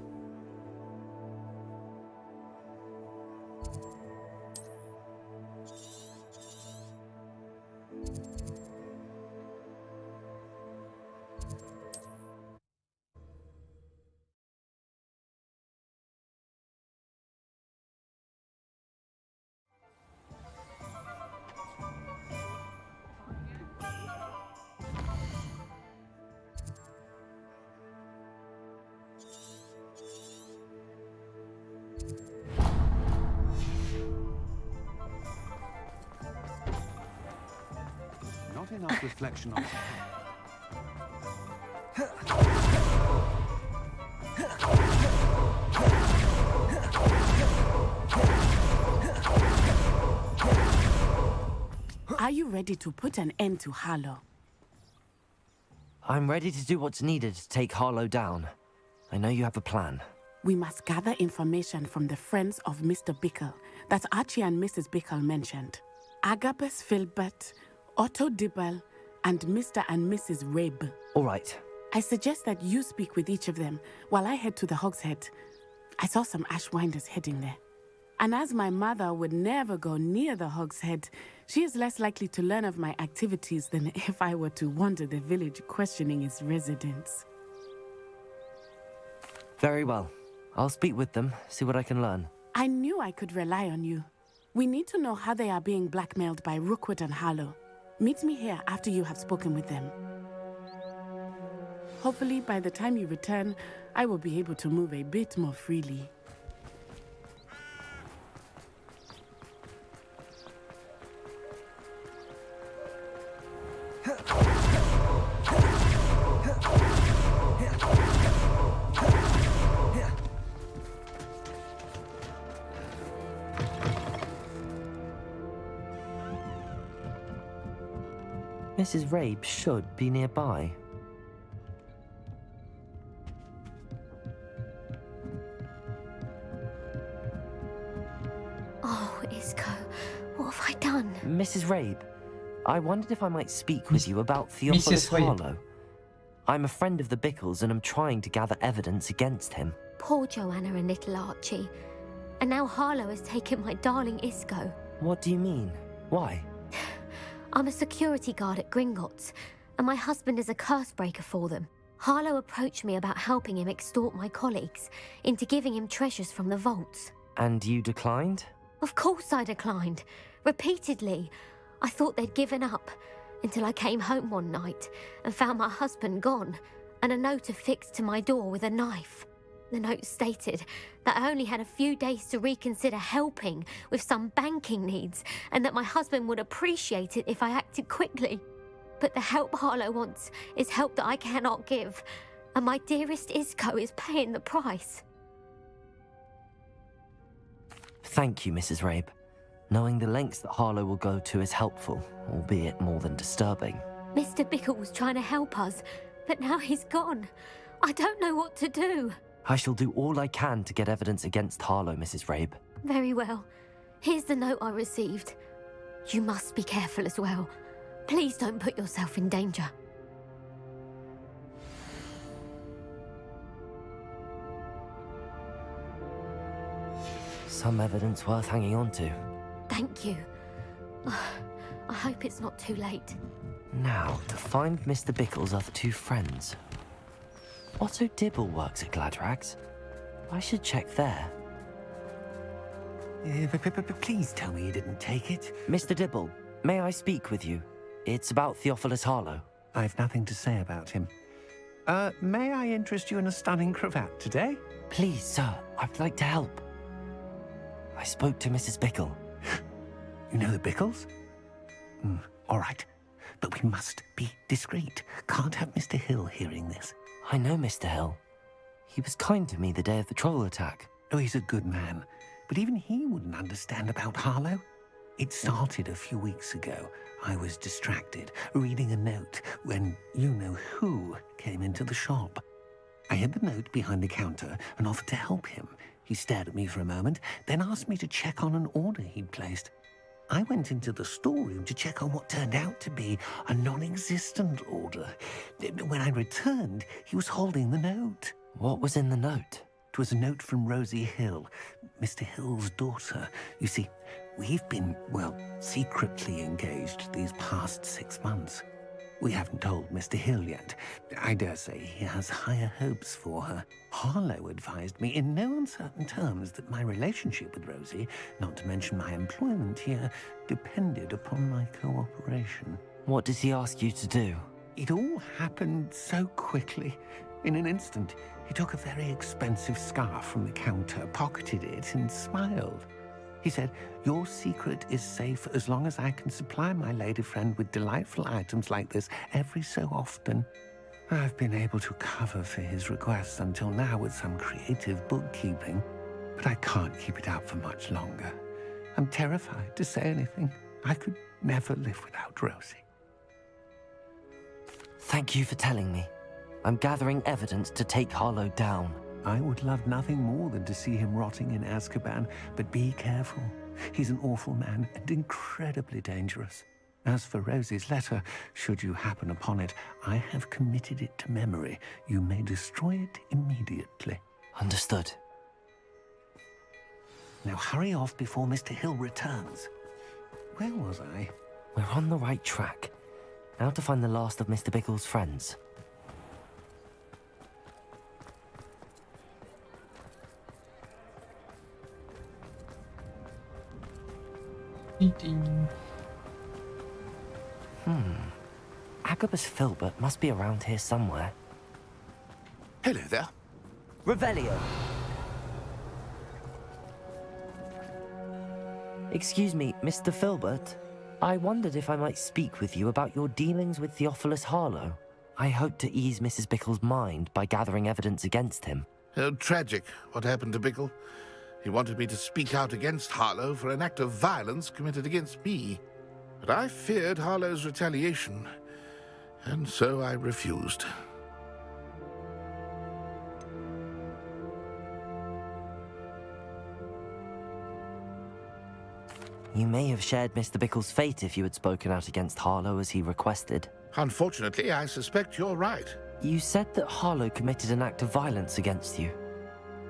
Enough reflection on Are you ready to put an end to Harlow? I'm ready to do what's needed to take Harlow down. I know you have a plan. We must gather information from the friends of Mr. Bickle that Archie and Mrs. Bickle mentioned. Agabus Filbert, Otto Dibble, and Mr. and Mrs. Rabe. All right. I suggest that you speak with each of them while I head to the Hogshead. I saw some Ashwinders heading there. And as my mother would never go near the Hogshead, she is less likely to learn of my activities than if I were to wander the village questioning its residents. Very well. I'll speak with them, see what I can learn. I knew I could rely on you. We need to know how they are being blackmailed by Rookwood and Harlow. Meet me here after you have spoken with them. Hopefully, by the time you return, I will be able to move a bit more freely. Mrs. Rabe should be nearby. Oh, Isco, what have I done? Mrs. Rabe, I wondered if I might speak with you about Theophilus Harlow. I'm a friend of the Bickles and I'm trying to gather evidence against him. Poor Joanna and little Archie. And now Harlow has taken my darling Isco. What do you mean? Why? I'm a security guard at Gringotts, and my husband is a curse breaker for them. Harlow approached me about helping him extort my colleagues into giving him treasures from the vaults. And you declined? Of course I declined. Repeatedly. I thought they'd given up, until I came home one night and found my husband gone, and a note affixed to my door with a knife. The note stated that I only had a few days to reconsider helping with some banking needs, and that my husband would appreciate it if I acted quickly. But the help Harlow wants is help that I cannot give, and my dearest Isco is paying the price. Thank you, Mrs. Rabe. Knowing the lengths that Harlow will go to is helpful, albeit more than disturbing. Mr. Bickle was trying to help us, but now he's gone. I don't know what to do. I shall do all I can to get evidence against Harlow, Mrs. Rabe. Very well. Here's the note I received. You must be careful as well. Please don't put yourself in danger. Some evidence worth hanging on to. Thank you. I hope it's not too late. Now, to find Mr. Bickle's other two friends. Otto Dibble works at Gladrags. I should check there. Please tell me you didn't take it. Mr. Dibble, may I speak with you? It's about Theophilus Harlow. I've nothing to say about him. May I interest you in a stunning cravat today? Please, sir, I'd like to help. I spoke to Mrs. Bickle. You know the Bickles? All right, but we must be discreet. Can't have Mr. Hill hearing this. I know Mr. Hill. He was kind to me the day of the troll attack. Oh, he's a good man. But even he wouldn't understand about Harlow. It started a few weeks ago. I was distracted, reading a note, when you-know-who came into the shop. I hid the note behind the counter and offered to help him. He stared at me for a moment, then asked me to check on an order he'd placed. I went into the storeroom to check on what turned out to be a non-existent order. When I returned, he was holding the note. What was in the note? It was a note from Rosie Hill, Mr. Hill's daughter. You see, we've been, well, secretly engaged these past 6 months. We haven't told Mr. Hill yet. I dare say he has higher hopes for her. Harlow advised me in no uncertain terms that my relationship with Rosie, not to mention my employment here, depended upon my cooperation. What does he ask you to do? It all happened so quickly. In an instant, he took a very expensive scarf from the counter, pocketed it, and smiled. He said, "Your secret is safe as long as I can supply my lady friend with delightful items like this every so often." I've been able to cover for his requests until now with some creative bookkeeping, but I can't keep it up for much longer. I'm terrified to say anything. I could never live without Rosie. Thank you for telling me. I'm gathering evidence to take Harlow down. I would love nothing more than to see him rotting in Azkaban, but be careful. He's an awful man and incredibly dangerous. As for Rosie's letter, should you happen upon it, I have committed it to memory. You may destroy it immediately. Understood. Now hurry off before Mr. Hill returns. Where was I? We're on the right track. Now to find the last of Mr. Bickle's friends. Agabus Filbert must be around here somewhere. Hello there. Revelio. Excuse me, Mr. Filbert? I wondered if I might speak with you about your dealings with Theophilus Harlow. I hope to ease Mrs. Bickle's mind by gathering evidence against him. Oh, tragic what happened to Bickle. He wanted me to speak out against Harlow for an act of violence committed against me. But I feared Harlow's retaliation, and so I refused. You may have shared Mr. Bickle's fate if you had spoken out against Harlow as he requested. Unfortunately, I suspect you're right. You said that Harlow committed an act of violence against you.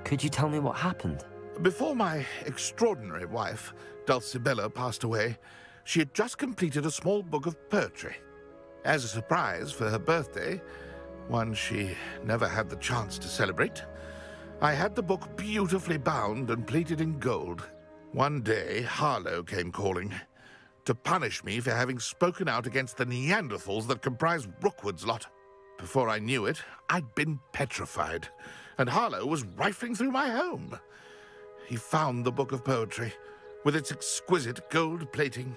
Could you tell me what happened? Before my extraordinary wife, Dulcibella, passed away, she had just completed a small book of poetry. As a surprise for her birthday, one she never had the chance to celebrate, I had the book beautifully bound and plated in gold. One day, Harlow came calling to punish me for having spoken out against the Neanderthals that comprise Rookwood's lot. Before I knew it, I'd been petrified, and Harlow was rifling through my home. He found the book of poetry, with its exquisite gold plating.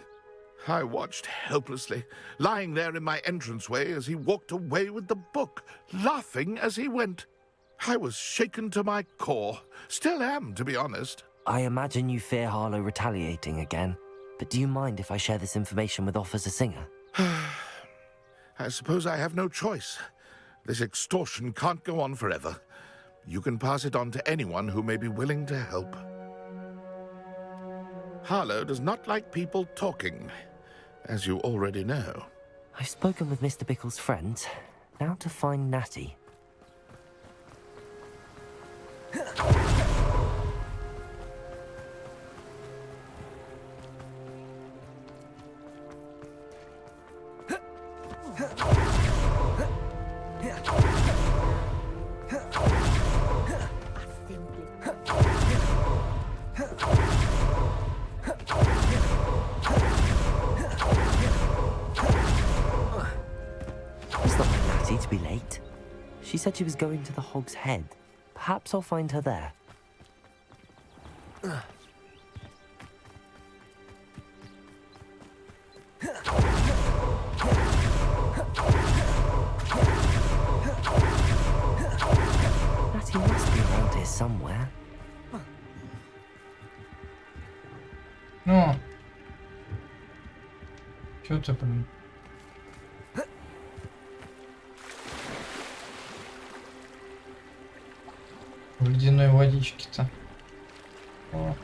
I watched helplessly, lying there in my entranceway as he walked away with the book, laughing as he went. I was shaken to my core. Still am, to be honest. I imagine you fear Harlow retaliating again, but do you mind if I share this information with Officer Singer? I suppose I have no choice. This extortion can't go on forever. You can pass it on to anyone who may be willing to help. Harlow does not like people talking, as you already know. I've spoken with Mr. Bickle's friends. Now to find Natty. To be late. She said she was going to the Hog's Head. Perhaps I'll find her there. Natty must be around here somewhere. Ну. Чё-то, блин. В ледяной водичке-то. О.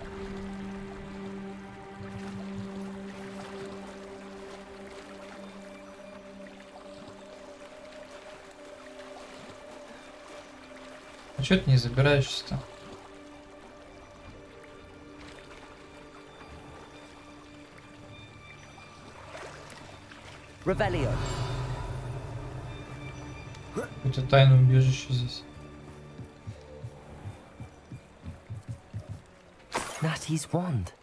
А чё ты не забираешься-то? Revelio. Какое-то тайное убежище здесь. Natty's wand.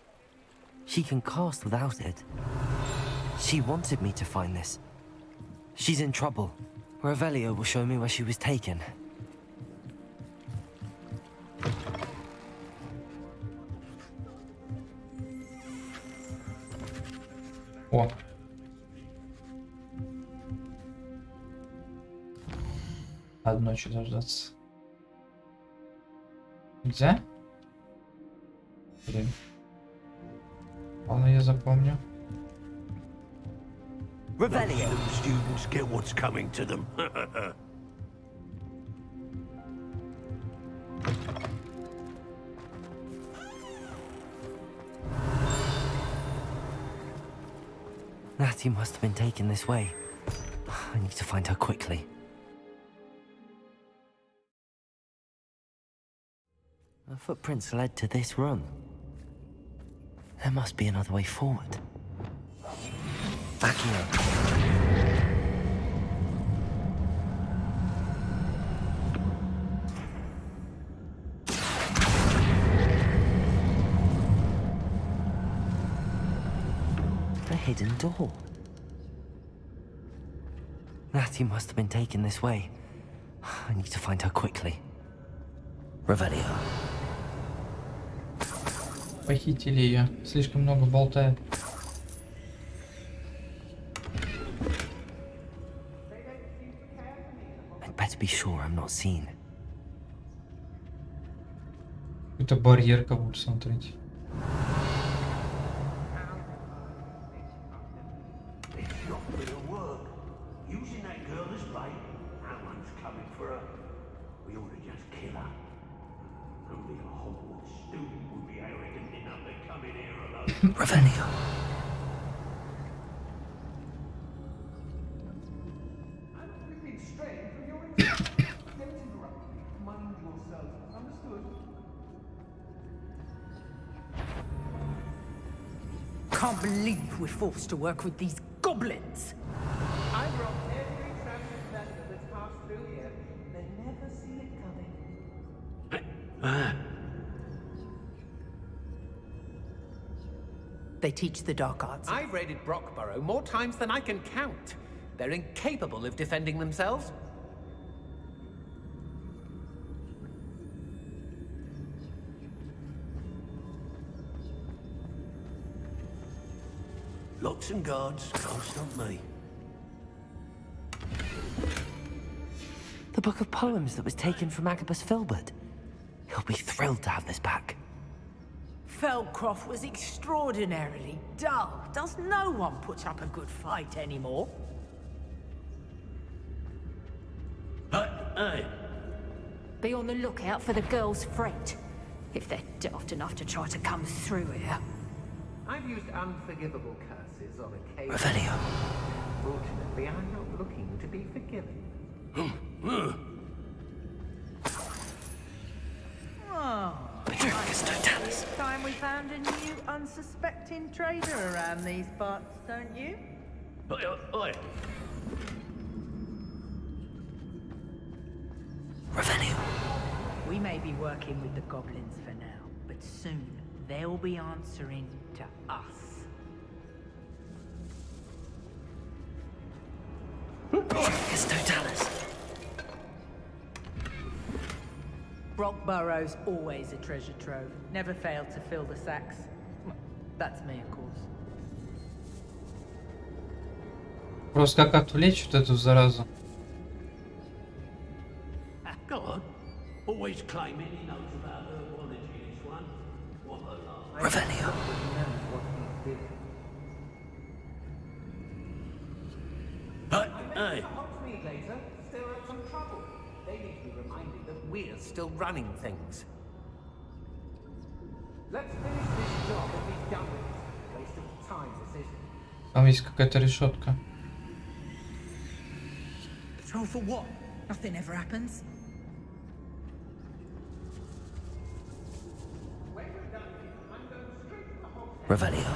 She can cast without it. She wanted me to find this. She's in trouble. Revelio will show me where she was taken. О. Одно что дождаться. Нельзя? Блин. Ладно, я запомню. Revelio. Students get what's coming to them. Natty must have been taken this way. I need to find her quickly. Her footprints led to this room. There must be another way forward. Back here. A hidden door. Natty must have been taken this way. I need to find her quickly. Revelio. Похитили ее. Слишком много болтает. be sure I'm not seen. Это барьер, как будто, смотрите. Using that girl as bait, no one's coming for her. We ought to just kill her. Only a Hogwarts student would be arrogant enough to come in here alone. Revelio. Can't believe we're forced to work with these goblins. I brought every traveling vendor that's passed through here. They never see it coming. They teach the dark arts. I've raided Brockborough more times than I can count. They're incapable of defending themselves. Locks and guards, can't stop me. The book of poems that was taken from Agabus Filbert. He'll be thrilled to have this back. Feldcroft was extraordinarily dull. Does no one put up a good fight anymore? Hey! Be on the lookout for the girl's friend, if they're daft enough to try to come through here. I've used unforgivable curses on occasion. Revelio. Fortunately, I'm not looking to be forgiven. Oh, it's time we found a new unsuspecting trader around these parts, don't you? Oi! Revelio. We may be working with the goblins for now, but soon they'll be answering to us. It's Totalis. Brockborough's always a treasure trove. Never failed to fill the sacks. That's me, of course. Просто как отвлечь вот эту заразу. Go on. Always claiming he knows about herbology, this one. What a lie. Revelio. Hey! Later, stir up some trouble. They need to be reminded that we're still running things. Let's finish this job and be done with it. Waste of time, this is. Там есть какая-то решетка. Patrol for what? Nothing ever happens. Revelio.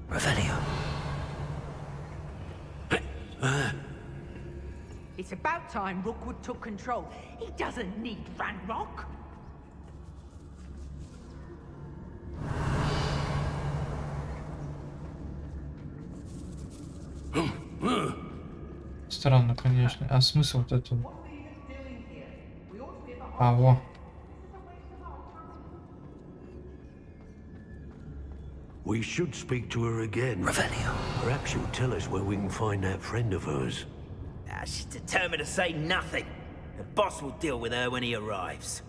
Revelio. It's about time Rookwood took control. He doesn't need Ranrock. Странно, конечно. А смысл вот этого? А, во. We should speak to her again. Revelio. Perhaps she'll tell us where we can find that friend of hers. She's determined to say nothing. The boss will deal with her when he arrives.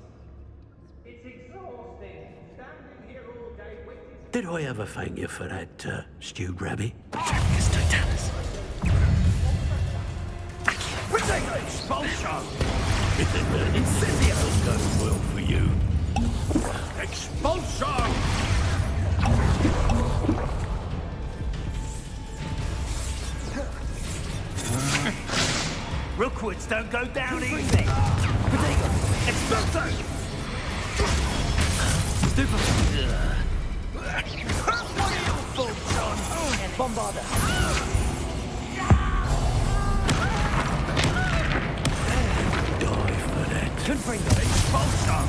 It's exhausting. Standing here all day waiting. Did I ever thank you for that stewed rabbit? It's Totalis. Expulsion! Incendio goes well for you. Expulsion! Rookwoods don't go down easy. Expulso! What are your thoughts on Bombarder? Confringo. Expulsion!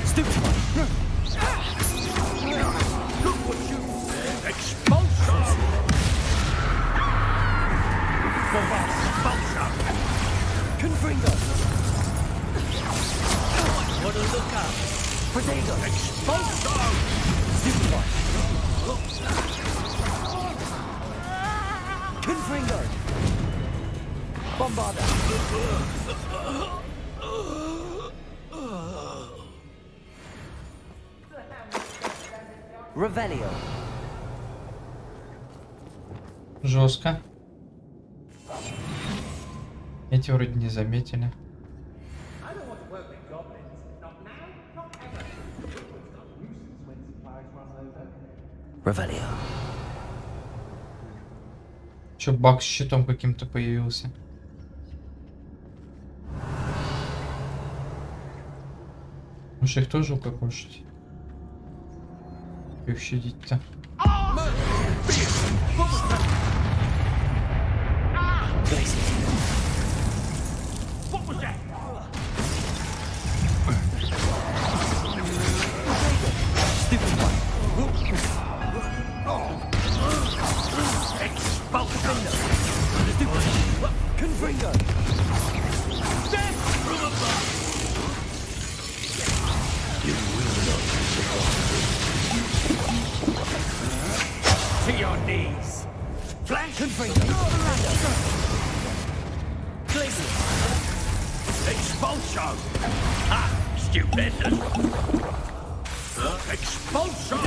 Stupid. Look what you... Expulsion! Confringo. on the lookout. Protego! Expulso! Superboy! Confringo! Bombarda! Revelio! Жестко. Эти вроде не заметили. Revelio. Че, баг с щитом каким-то появился? Может их тоже укокошить? Их щадить-то. What was that? Stupid one. Expulso! Confringo! You will not survive. To your knees. Flash! Confringo! Expulso! Ah, stupid! Expulso!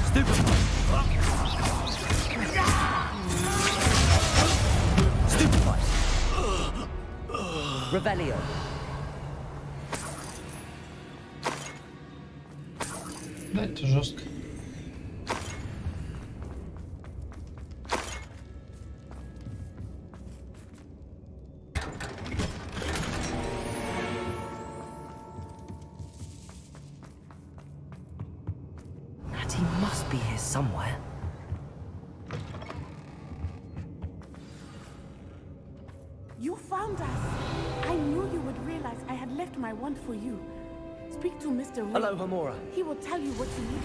Stupid one! Stupid one! Revelio! Да, это жестко. Natty must be here somewhere. You found us. I knew you would realize I had left my wand for you. Speak to Mr. Ray. Hello, Hamura. He will tell you what you need.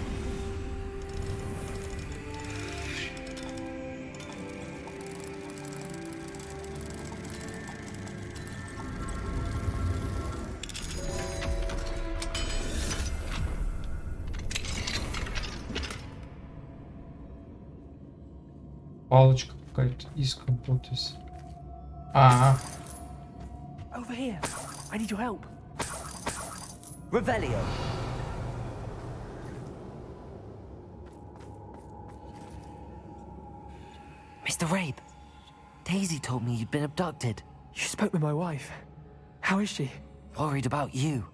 Палочка какая-то из компота. Ага. Over here. I need your help. Revelio! Mr. Rabe, Daisy told me you'd been abducted. You spoke with my wife. How is she? Worried about you.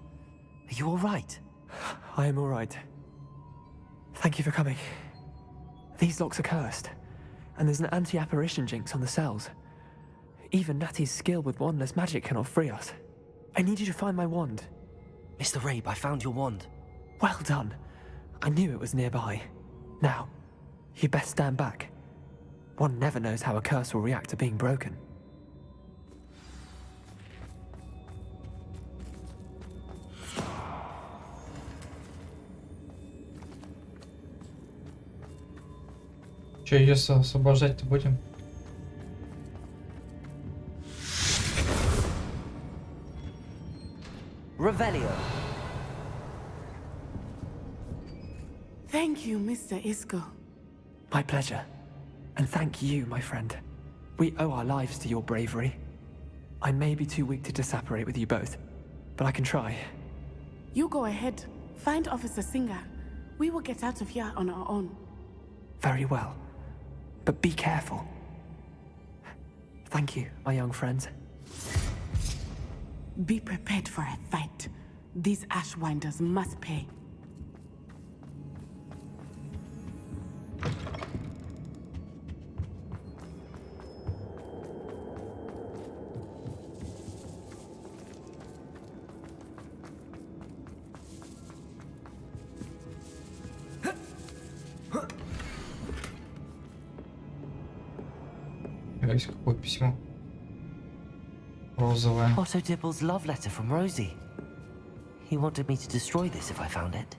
Are you alright? I am alright. Thank you for coming. These locks are cursed, and there's an anti-apparition jinx on the cells. Even Natty's skill with wandless magic cannot free us. I need you to find my wand. Mr. Rabe, I found your wand. Well done. I knew it was nearby. Now, you best stand back. One never knows how a curse will react to being broken. Че, ее освобождать-то будем? Revelio. Thank you, Mr. Isco. My pleasure. And thank you, my friend. We owe our lives to your bravery. I may be too weak to disapparate with you both, but I can try. You go ahead. Find Officer Singer. We will get out of here on our own. Very well. But be careful. Thank you, my young friends. Be prepared for a fight. These Ashwinders must pay. Есть какое письмо? Розовое. Otto Dibble's love letter from Rosie. He wanted me to destroy this if I found it.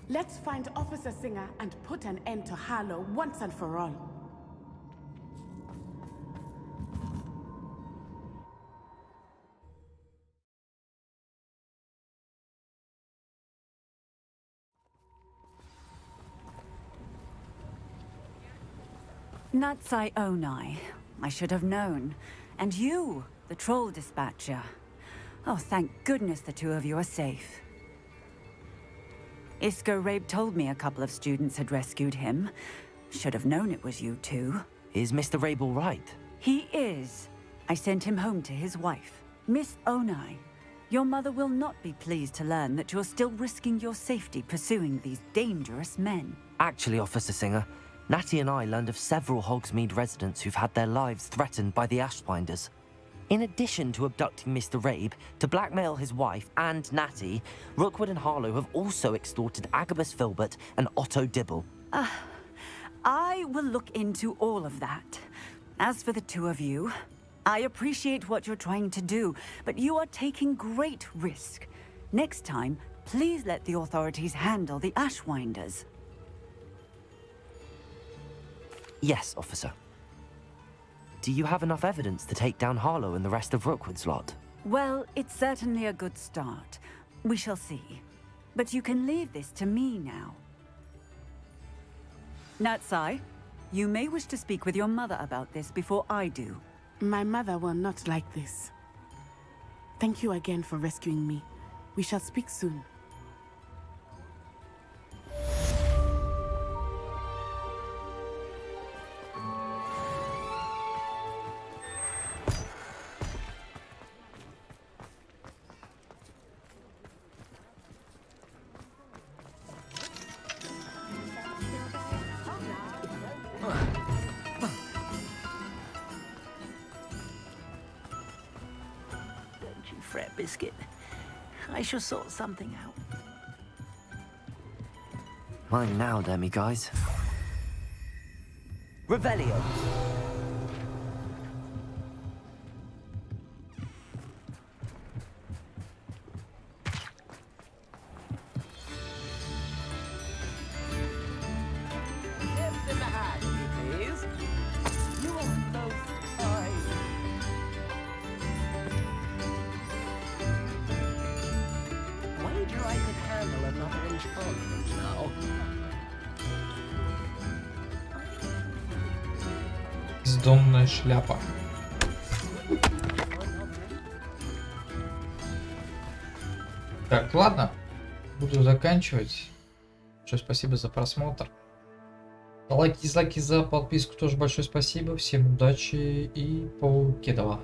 Let's find Officer Singer and put an end to Harlow once and for all. Natsai Onai. I should have known. And you, the troll dispatcher. Oh, thank goodness the two of you are safe. Isco Rabe told me a couple of students had rescued him. Should have known it was you two. Is Mr. Rabe all right? He is. I sent him home to his wife. Miss Onai, your mother will not be pleased to learn that you're still risking your safety pursuing these dangerous men. Actually, Officer Singer, Natty and I learned of several Hogsmeade residents who've had their lives threatened by the Ashwinders. In addition to abducting Mr. Rabe to blackmail his wife and Natty, Rookwood and Harlow have also extorted Agabus Filbert and Otto Dibble. I will look into all of that. As for the two of you, I appreciate what you're trying to do, but you are taking great risk. Next time, please let the authorities handle the Ashwinders. Yes, officer. Do you have enough evidence to take down Harlow and the rest of Rookwood's lot? Well, it's certainly a good start. We shall see. But you can leave this to me now. Natsai, you may wish to speak with your mother about this before I do. My mother will not like this. Thank you again for rescuing me. We shall speak soon. Fret, Biscuit. I shall sort something out. Mine now, demi-guys. Revelio! Бездомная шляпа. Так, ладно. Буду заканчивать. Большое спасибо за просмотр. Лайки, дизлайки, за подписку тоже большое спасибо. Всем удачи и покедова.